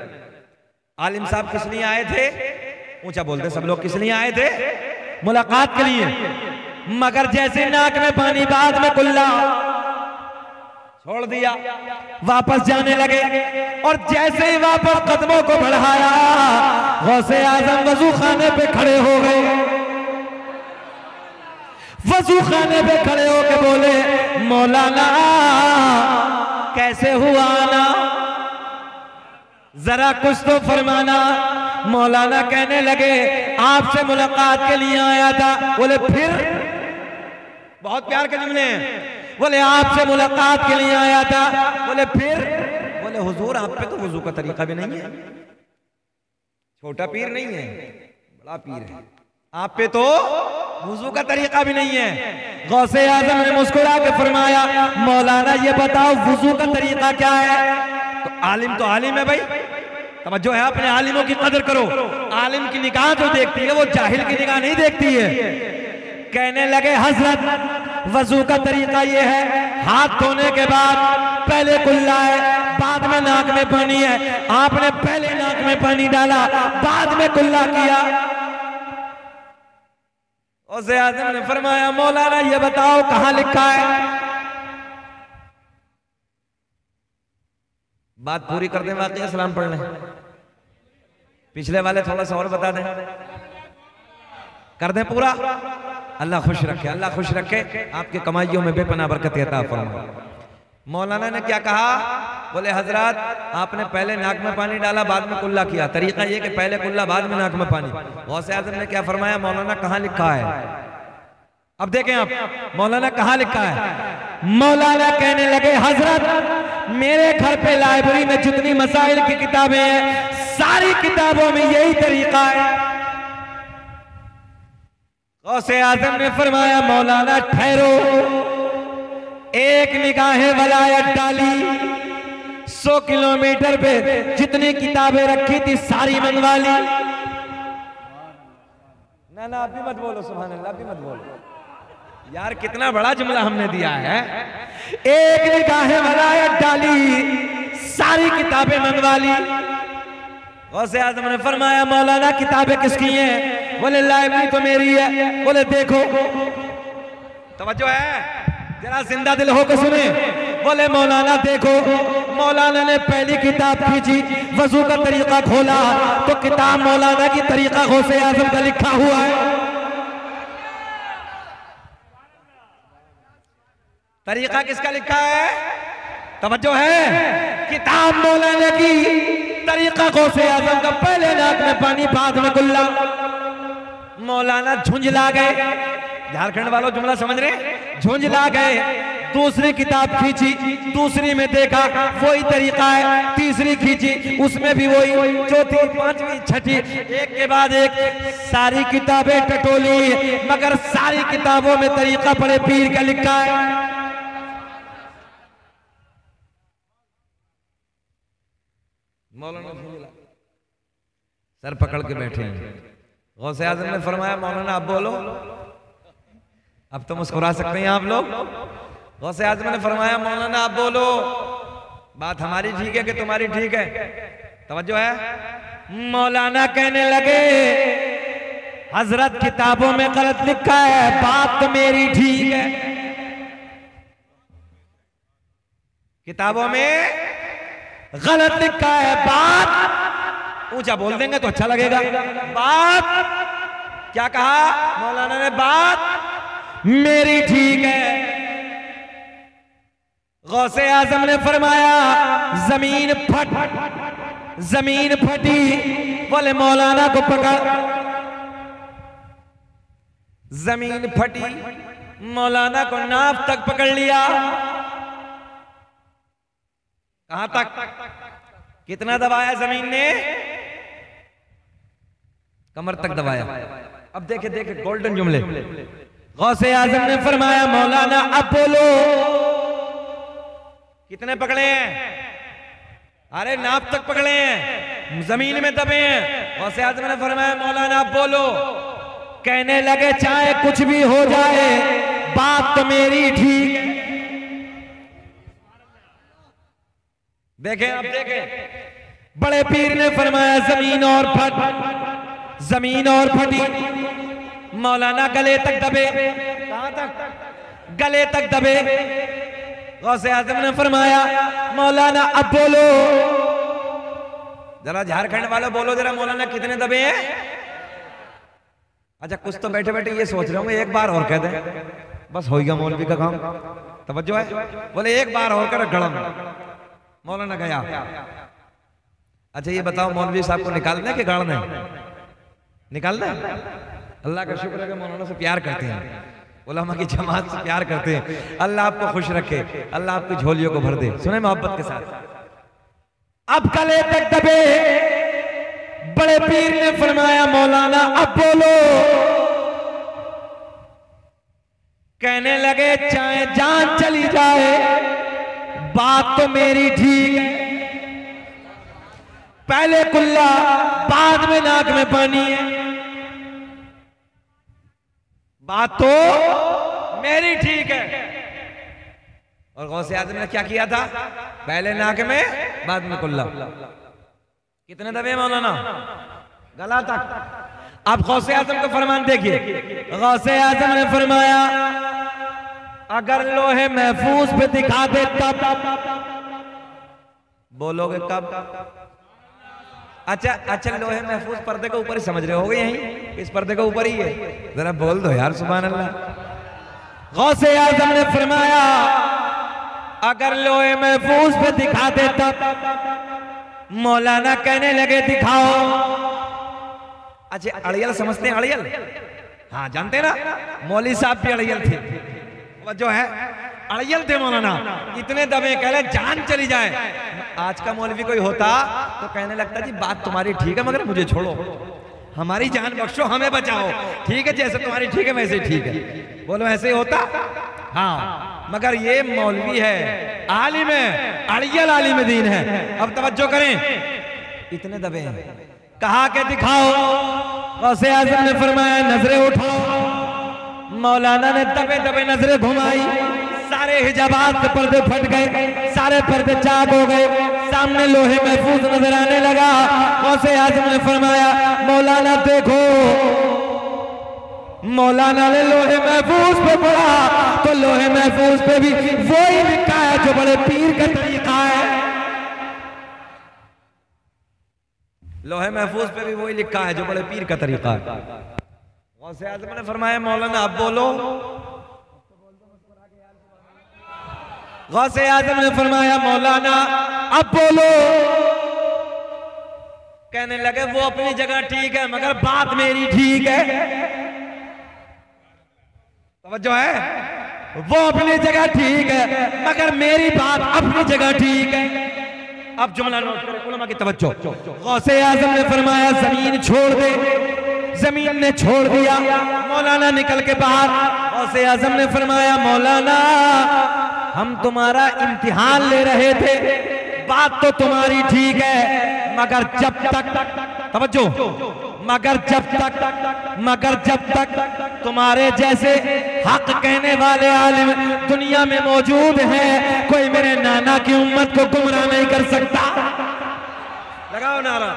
आलिम साहब किस लिए आए थे? ऊंचा बोलते सब लोग, किस लिए आए थे? मुलाकात के लिए। मगर जैसे नाक में पानी बाद में कुल्ला, छोड़ दिया, वापस जाने लगे। और जैसे ही वापस कदमों को बढ़ाया, गौसे आजम वजू खाने पे खड़े हो गए। वजू खाने पे खड़े होके बोले, मौलाना कैसे हुआ ना, जरा कुछ तो फरमाना। मौलाना कहने लगे, आपसे मुलाकात के लिए आया था। बोले फिर? बहुत प्यार के जुमले हैं। बोले आपसे मुलाकात के लिए आया था। बोले फिर? बोले हुजूर आप पे तो वजू का तरीका भी नहीं है। छोटा पीर नहीं है, बड़ा पीर है। आप पे तो वुजू का तरीका भी नहीं है। गौसे आजम ने मुस्कुरा के फरमाया, मौलाना ये बताओ वुजू का तरीका क्या है? तो आलिम है भाई, तवज्जो है, अपने आलिमों की कदर करो। आलिम की निगाह जो देखती है वो जाहिल की निगाह नहीं देखती है। कहने लगे हजरत वजू का तरीका ये है, हाथ धोने के बाद पहले कुल्ला है, बाद में नाक में पानी है। आपने पहले नाक में पानी डाला, बाद में कुल्ला किया। गौसे आजम ने फरमाया, मौलाना ये बताओ कहां लिखा है? बात पूरी कर दें, वाकई सलाम पढ़ लें। पिछले वाले थोड़ा सा और बता दें, कर दें पूरा। अल्लाह खुश रखे, अल्लाह खुश रखे, आपकी कमाइयों में बेपनाह बरकत अता फरमाए। मौलाना ने क्या कहा? बोले हजरत आपने पहले नाक में पानी डाला, बाद में कुल्ला किया। तरीका ये कि पहले कुल्ला, बाद में नाक में पानी। गौसे आजम ने क्या फरमाया? मौलाना कहां लिखा है? अब देखें आप, मौलाना कहां लिखा है? मौलाना कहने लगे हजरत मेरे घर पे लाइब्रेरी में जितनी मसाइल की किताबें हैं, सारी किताबों में यही तरीका है। गौसे आजम ने फरमाया, मौलाना ठहरो, एक निगाहे वलायत डाली, 100 किलोमीटर पे जितनी किताबें रखी थी सारी मंगवा ली। ना आप भी मत बोलो, सुभान अल्लाह, भी मत बोलो यार, कितना बड़ा जुमला हमने दिया है। एक निगाहे वलायत डाली, सारी किताबें मंगवा ली। गौसे आजम ने फरमाया, मौलाना किताबें किसकी हैं? बोले लाइब्रेरी तो मेरी है। बोले देखो, तवज्जो है, जरा जिंदा दिल होकर सुने। बोले मौलाना देखो। मौलाना ने पहली किताब खींची, वजू का तरीका खोला तो किताब मौलाना की तरीका गौसे आजम का लिखा हुआ है। तरीका किसका लिखा है? तवज्जो है, किताब मौलाना की, तरीका गौसे आजम का, पहले नाक में पानी, बाद में कुल्ला। मौलाना झुंझला गए। झारखंड वालों जुमला समझ रहे? झुंझला गए। दूसरी किताब खींची, दूसरी में देखा वही तरीका है। तीसरी खींची, उसमें भी वही। चौथी, पांचवी, छठी, एक के बाद एक सारी किताबें टटोली, मगर सारी किताबों में तरीका बड़े पीर का लिखा है। मौलाना सर पकड़ के बैठे हैं। गौसे आजम ने फरमाया, मौलाना अब बोलो, अब तो मुस्कुरा सकते हैं आप लोग। गौसे आजम ने फरमाया, मौलाना आप बोलो, बात हमारी ठीक है कि तुम्हारी ठीक है? तवज्जो है। मौलाना कहने लगे, हजरत किताबों में गलत लिखा है, बात तो मेरी ठीक है। किताबों में गलत लिखा है, बात, ऊंचा बोल देंगे तो अच्छा लगेगा। बात क्या कहा मौलाना ने? बात मेरी ठीक है। गौसे आजम ने फरमाया, जमीन फटी, वो बोले मौलाना को पकड़। जमीन फटी, मौलाना को नाफ तक पकड़ लिया। कहां तक? कितना दबाया जमीन ने? कमर तक दबाया। अब देखे देखे गोल्डन जुमले। गौसे आजम ने फरमाया मौलाना अब बोलो। कितने पकड़े हैं? अरे नाप तक पकड़े हैं, जमीन में दबे हैं। गौसे आजम ने फरमाया मौलाना अब बोलो। कहने लगे चाहे कुछ भी हो जाए बात तो मेरी ठीक है। देखें आप देखें, बड़े पीर ने फरमाया जमीन और फट, जमीन और फटी। मौलाना गले तक दबे। कहां तक? गले तक दबे। गौसे आजम ने फरमाया मौलाना अब बोलो। जरा झारखंड वालों बोलो जरा, मौलाना कितने दबे हैं? अच्छा कुछ तो बैठे बैठे ये सोच रहे होंगे एक बार और कह दें, बस हो गया मौलवी का काम। तवज्जो है? बोले एक बार और कर गड़म। मौलाना गया। अच्छा ये बताओ मौलवी साहब को निकालना है कि गाड़ना है? निकालना है। अल्लाह का शुक्र है कि मौलाना से प्यार करते हैं, उलमा की जमात से प्यार करते हैं। अल्लाह आपको खुश रखे, अल्लाह आपकी झोलियों को भर दे। सुने मोहब्बत के साथ। अब गले तक दबे। बड़े पीर ने फरमाया मौलाना अब बोलो। कहने लगे चाहे जान चली जाए बात तो मेरी ठीक है। पहले कुल्ला बाद में नाक में पानी है, बात तो मेरी ठीक है। और गौसे आजम ने क्या किया था? पहले नाक में बाद में कुल्ला। कितने दबे मौलाना? गला तक। अब गौसे आजम का फरमान देखिए। गौसे आजम ने फरमाया अगर लोहे महफूज पे दिखा दे तब। बोलोगे कब? अच्छा लोहे महफूज पर्दे के ऊपर ही समझ रहे होगे, यहीं इस पर्दे के ऊपर ही है। जरा बोल दो यार सुभान अल्लाह। गौसे आजम ने फरमाया अगर लोहे महफूज पे दिखा दे तब। मौलाना कहने लगे दिखाओ। अच्छा अड़ियल समझते हैं? अड़ियल, हाँ जानते ना, मौली साहब भी अड़ियल थे। जो है अड़ियल थे मौलाना। इतने दबे कह रहे जान चली जाए। आज का मौलवी कोई होता तो कहने लगता जी बात तुम्हारी ठीक है मगर मुझे छोड़ो, हमारी जान बख्शो, हमें बचाओ। ठीक है जैसे तुम्हारी ठीक है वैसे ठीक है। बोलो ऐसे ही होता? हाँ, मगर ये मौलवी है, आलिम है, अड़ियल आलिम दीन है। अब तवज्जो करें, इतने दबे हैं। कहा के दिखाओ। गौसे आज़म ने फरमाया नजरें उठाओ। मौलाना ने दबे दबे नजरें घुमाई। सारे हिजाबात के पर्दे फट गए, सारे पर्दे चाक हो गए, सामने लोहे महफूज नजर आने लगा। गौसे आज़म ने फरमाया मौलाना देखो। मौलाना ने लोहे महफूज पे पढ़ा तो लोहे महफूज पे भी वही लिखा है जो बड़े पीर का तरीका है। लोहे महफूज पे भी वही लिखा है जो बड़े पीर का तरीका है। गौसे आज़म ने फरमाया मौलाना अब बोलो। गौसे आज़म ने फरमाया मौलाना अब बोलो। कहने लगे वो अपनी जगह ठीक है मगर बात मेरी ठीक है। तवज्जो है? वो अपनी जगह ठीक है मगर मेरी बात अपनी जगह ठीक है। अब जुमला नोट करें, उलमा की तवज्जो। गौसे आज़म ने फरमाया जमीन छोड़ दे। जमीन ने छोड़ दिया। मौलाना निकल के बाहर। गौसे आज़म ने फरमाया मौलाना हम तुम्हारा इम्तिहान ले रहे थे, बात तो तुम्हारी ठीक है मगर जब तक, तवज्जो, मगर जब तक तुम्हारे जैसे हक कहने वाले आलिम दुनिया में मौजूद हैं, कोई मेरे नाना की उम्मत को गुमराह नहीं कर सकता। लगाओ नारा।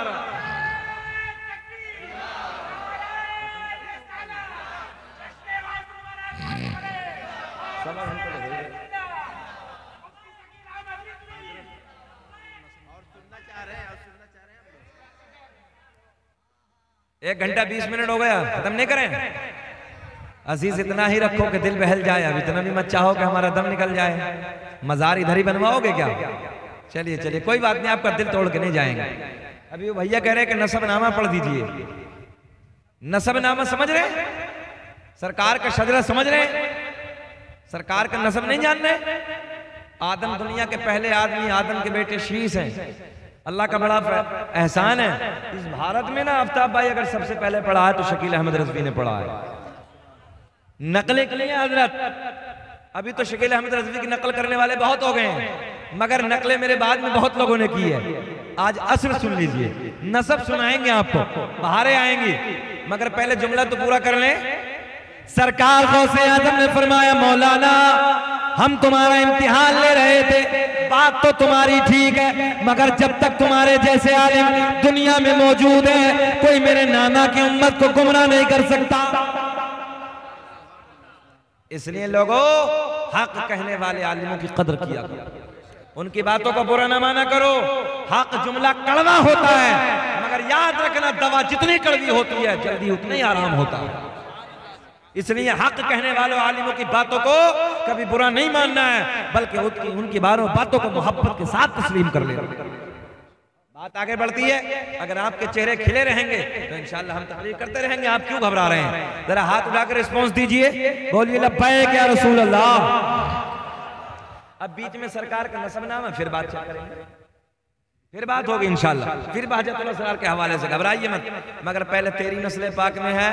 एक घंटा 20 मिनट हो गया, खत्म नहीं करें? अजीज इतना ही रखो कि दिल बहल जाए। अब इतना भी मत चाहो कि हमारा दम निकल जाए। मजार इधर ही बनवाओगे क्या? चलिए चलिए कोई बात नहीं, आपका दिल तोड़ के नहीं जाएंगे। अभी वो भैया कह रहे हैं कि नसबनामा पढ़ दीजिए। नसबनामा समझ रहे? सरकार का शजरा समझ रहे? सरकार का नसब नहीं जान रहे? आदम दुनिया के पहले आदमी, आदम के बेटे शीश हैं। अल्लाह का बड़ा एहसान है इस भारत में ना। आफ्ताब भाई अगर सबसे पहले पढ़ा है तो शकील अहमद रज़वी ने पढ़ा है। नकलें के लिए हजरत, अभी तो शकील अहमद रज़वी की नकल करने वाले बहुत हो गए हैं, मगर नकलें मेरे बाद में बहुत लोगों ने की है। आज असर सुन लीजिए, नसब सुनाएंगे आपको, बहारें आएंगी, मगर पहले जुमला तो पूरा कर लें। सरकार गौसे आजम ने फरमाया, मौलाना हम तुम्हारा इम्तिहान ले रहे थे, बात तो तुम्हारी ठीक है, मगर जब तक तुम्हारे जैसे आलिम दुनिया में मौजूद है, कोई मेरे नाना की उम्मत को गुमराह नहीं कर सकता। इसलिए लोगों, हक कहने वाले आलिमों की कदर किया करो, उनकी बातों का बुरा ना माना करो। हक जुमला कड़वा होता है, मगर याद रखना दवा जितनी कड़वी होती है जल्दी उतना ही आराम होता है। इसलिए हक कहने वालों आलिमों की बातों को कभी बुरा नहीं मानना है, बल्कि उनकी बातों को मोहब्बत के साथ तस्लीम कर लेना। बात आगे बढ़ती है। अगर आपके चेहरे खिले रहेंगे तो इंशाअल्लाह हम तकरीर करते रहेंगे। आप क्यों घबरा रहे हैं? जरा हाथ उठाकर रिस्पॉन्स दीजिए, बोलिए लब्बैक या रसूल अल्लाह। अब बीच में सरकार का नसबनामा, फिर बात करेंगे, फिर बात होगी इंशाअल्लाह, फिर बहजतुल असरार के हवाले से। घबराइए मत, मगर पहले तेरी नस्ल पाक में है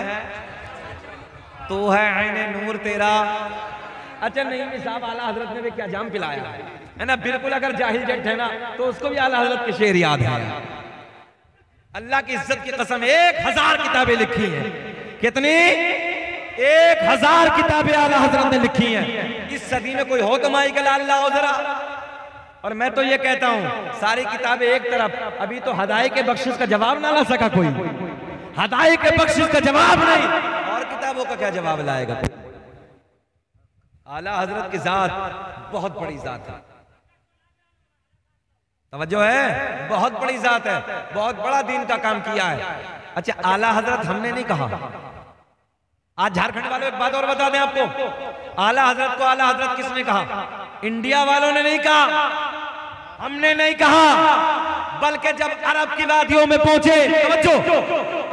तो है आईने नूर तेरा। अच्छा नहीं साहब, आला हजरत ने भी क्या जाम पिलाया है ना। बिल्कुल अगर जाहिल जट है ना तो उसको भी आला हजरत के शेर याद है। अल्लाह की इज्जत की कसम 1000 किताबें लिखी हैं। कितनी? 1000 किताबें आला हजरत ने लिखी हैं। इस सदी में कोई हो तो माई का अल्लाह हो जरा। और मैं तो ये कहता हूं, सारी किताबें एक तरफ, अभी तो हदाई के बख्शिश का जवाब ना ला सका कोई। हदाई के बख्शिश का जवाब नहीं, और किताबों का क्या जवाब लाएगा? आला हजरत की जात बहुत बड़ी जात है, तवज्जो है, बहुत बड़ी जात है, बहुत बड़ा दीन का काम किया है। अच्छा, आला हजरत हमने नहीं कहा। आज झारखंड वालों एक बात और बता दें आपको, आला हजरत को आला हजरत किसने कहा? इंडिया वालों ने नहीं कहा, हमने नहीं कहा, बल्कि जब अरब की वादियों में पहुंचे, तवज्जो,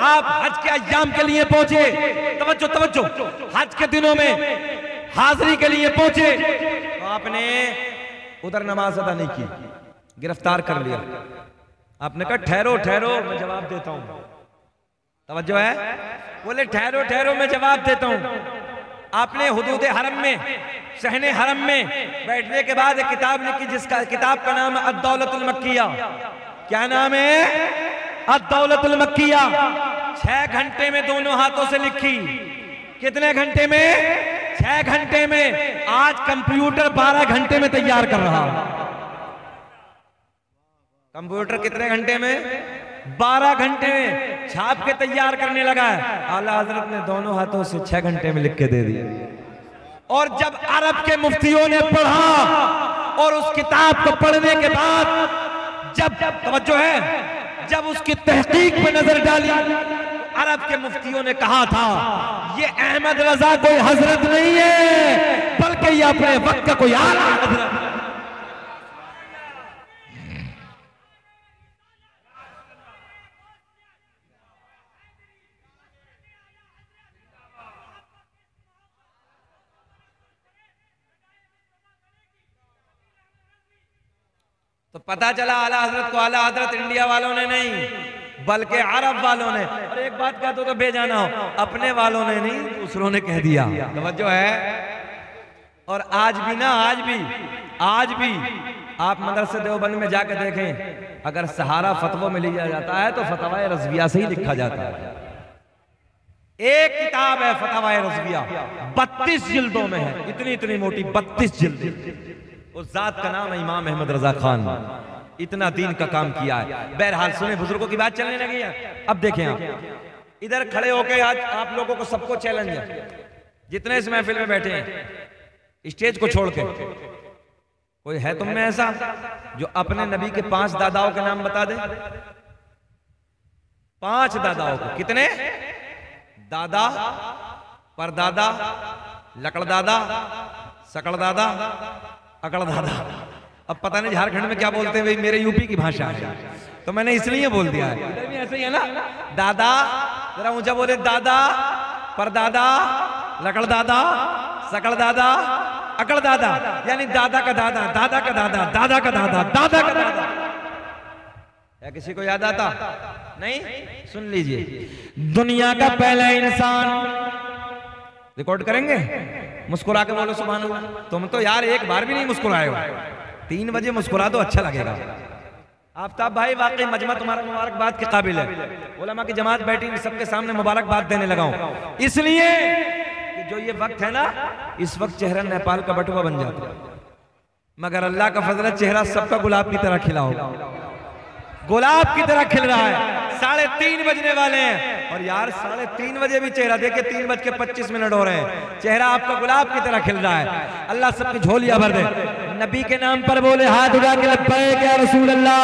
आप हज के अय्याम के लिए पहुंचे, तवज्जो तवज्जो, हज के दिनों में हाजिरी के लिए पहुंचे, तो आपने उधर नमाज अदा नहीं की, गिरफ्तार कर लिया। आपने कहा ठहरो ठहरो मैं जवाब देता हूं। तवज्जो है? बोले ठहरो ठहरो मैं जवाब देता हूं। आपने हुदूद हरम में, सहने हरम में बैठने के बाद एक किताब लिखी, जिसका किताब का नाम है अद-दौलतुल मक्किया। क्या नाम है? अद-दौलतुल मक्किया। 6 घंटे में दोनों हाथों से लिखी। कितने घंटे में? 6 घंटे में। आज कंप्यूटर 12 घंटे में तैयार कर रहा है। कंप्यूटर कितने घंटे में? 12 घंटे में छाप के तैयार करने लगा है। आला हजरत ने दोनों हाथों से 6 घंटे में लिख के दे दिया। और जब अरब के मुफ्तियों ने पढ़ा और उस किताब को पढ़ने के बाद जब तवज्जो है, जब उसकी तहकीक पे नजर डाली, अरब के मुफ्तियों ने कहा था ये अहमद रजा कोई हजरत नहीं है, बल्कि ये अपने वक्त का कोई आला हजरत। तो पता चला आला हजरत को आला हजरत इंडिया वालों ने नहीं, बल्कि अरब वालों ने। और एक बात कह दो तो बेजाना हो, अपने वालों ने नहीं, दूसरों ने कह दिया। तवज्जो है? और आज भी ना, आज भी आप मदरसे देवबंद में जाकर देखें, अगर सहारा फतवा में लिया जाता है तो फतवाए रज़विया से ही लिखा जाता है। एक किताब है फतवाए रज़विया, 32 जिल्दों में है, इतनी मोटी 32 जिल्द। उस जात का नाम है इमाम अहमद रजा खान। इतना दीन का काम किया है। बहरहाल सुने, बुजुर्गों की बात चलने लगी है। अब देखें, आप इधर खड़े होके आज आप लोगों को सबको चैलेंज है, जितने इस महफिल में बैठे हैं, स्टेज को छोड़ के कोई है तुम में ऐसा जो अपने नबी के 5 दादाओं के नाम बता दे? 5 दादाओं को। कितने? दादा, परदादा, लकड़दादा, सकड़दादा, अकड़दादा। अब पता नहीं झारखंड में क्या बोलते हैं भाई, मेरे यूपी की भाषा है। तो मैंने इसलिए बोल दिया है। इधर भी ऐसे ही है ना, दादा जरा ऊंचा बोले, दादा परदादा लकड़ दादा सकड़ दादा अकड़ दादा, यानी दादा का दादा, दादा का दादा, दादा का दादा, दादा का दादा। क्या किसी को याद आता? नहीं? सुन लीजिए, दुनिया का पहला इंसान, रिकॉर्ड करेंगे, मुस्कुरा के बोलो सुभान अल्लाह। तुम तो यार एक बार भी नहीं मुस्कुराए हो, 3 बजे मुस्कुरा दो, अच्छा लगेगा। आफ्ताब भाई वाकई मजमा तुम्हारा मुबारकबाद के काबिल है। उलमा की जमात बैठी, सबके सामने मुबारकबाद देने लगा हूं, इसलिए कि जो ये वक्त है ना, इस वक्त चेहरा नेपाल का बटुआ बन जाता है, मगर अल्लाह का फजल है, चेहरा सबका गुलाब की तरह खिला होगा, गुलाब की तरह खिल रहा है। 3:30 बजने वाले हैं और यार 3:30 बजे भी चेहरा देखिए, 3:25 हो रहे हैं, चेहरा आपका गुलाब की तरह खिल रहा है। अल्लाह सबकी झोलियां भर दे। नबी के नाम पर बोले हाथ उठा के लब्बैक या रसूल अल्लाह।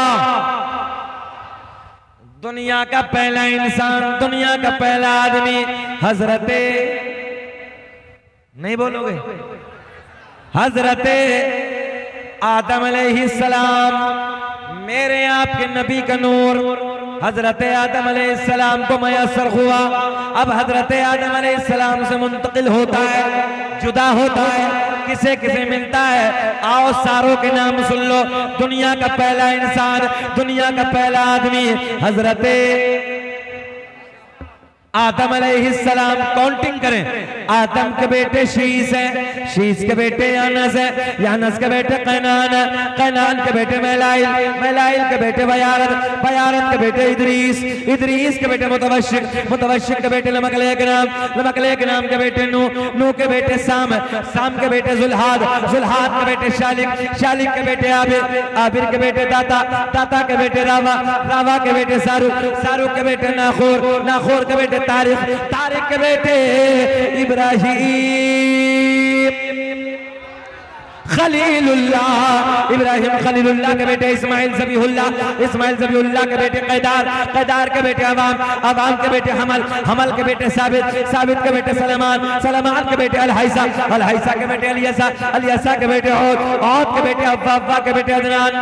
दुनिया का पहला इंसान, दुनिया का पहला आदमी हजरते, नहीं बोलोगे, हजरते आदम अलैहिस्सलाम, मेरे आपके नबी का नूर हजरत आदम अलैहिस्सलाम को मयस्सर हुआ। अब हजरत आदम अलैहिस्सलाम से मुंतकिल होता है, जुदा होता है, किसे किसे मिलता है। आओ सारों के नाम सुन लो। दुनिया का पहला इंसान, दुनिया का पहला आदमी हजरत आदम अलैहिस्सलाम। काउंटिंग करें, आदम के बेटे शीश है, शीश के बेटे यानस है, यानस के बेटे कैनान है, कैनान के बेटे मैलाइल, मैलाइल के बेटे बयारत, बयारत के बेटे इदरीस, इदरीस के बेटे मुतवशिक, मुतवशिक के बेटे लमकलेक नाम, लमकलेक नाम के बेटे नू, नू के बेटे साम, साम के बेटे जुल्हाद, जुल्हाद के बेटे शालिक, शालिक के बेटे आबिर, आबिर के बेटे दाता, दाता के बेटे रावा, रावा के बेटे सारू, सारू के बेटे नाखोर, नाखोर के बेटे तारिक, तारिक के बेटे इब्राहिम, खलीलुल्लाह, इब्राहिम खलीलुल्लाह के बेटे इस्माइल ज़बीहुल्लाह, इस्माइल ज़बीहुल्लाह के बेटे कैदार, कैदार के बेटे अवाम, अवाम के बेटे हमल, हमल के बेटे साबित, साबित के बेटे सलमान, सलमान के बेटे अलहैसा, अलहैसा के बेटे अलियसा, अलियसा के बेटे औद, औद के बेटे अव्वा, अव्वा के बेटे अदनान।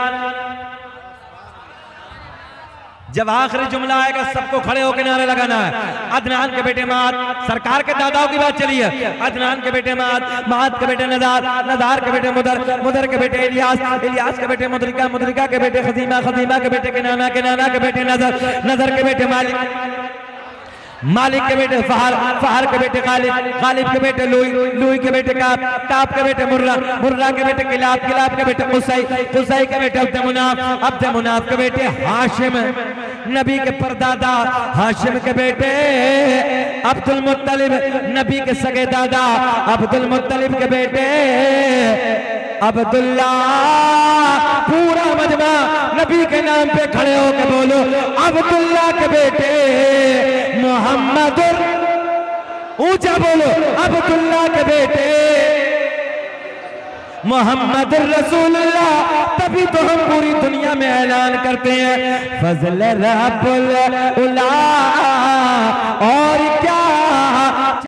जब आखिरी जुमला आएगा सबको खड़े होकर नारे लगाना है। अदनान के बेटे माद, सरकार के दादाओं की बात चली है। अदनान के बेटे माद, माद के बेटे नदार, नदार के बेटे मुदर, मुदर के बेटे इलियास, इलियास के बेटे मुदरिका, मुदरिका के बेटे खजीमा, खजीमा के बेटे किनाना, किनाना के बेटे नजर, नजर के बेटे मालिक, मालिक के बेटे फहर, फहर के बेटे गालिब, गालिब के बेटे लुई, लुई के बेटे काब, काब के बेटे मुर्रा, मुर्रा के बेटे किलाब, किलाब के बेटे कुसै, कुसै के बेटे अब्द मुनाफ, अब्द मुनाफ के बेटे हाशिम, नबी के परदादा हाशिम के बेटे अब्दुल मुत्तलिब, नबी के सगे दादा अब्दुल मुत्तलिब के बेटे अब्दुल्ला। पूरा मजमा नबी के नाम पे खड़े होकर बोलो, अब्दुल्ला के बेटे मोहम्मद, ऊंचा बोलो, अब्दुल्ला के बेटे मोहम्मद रसूलुल्लाह। तभी तो हम पूरी दुनिया में ऐलान करते हैं फजल रब्बुल उला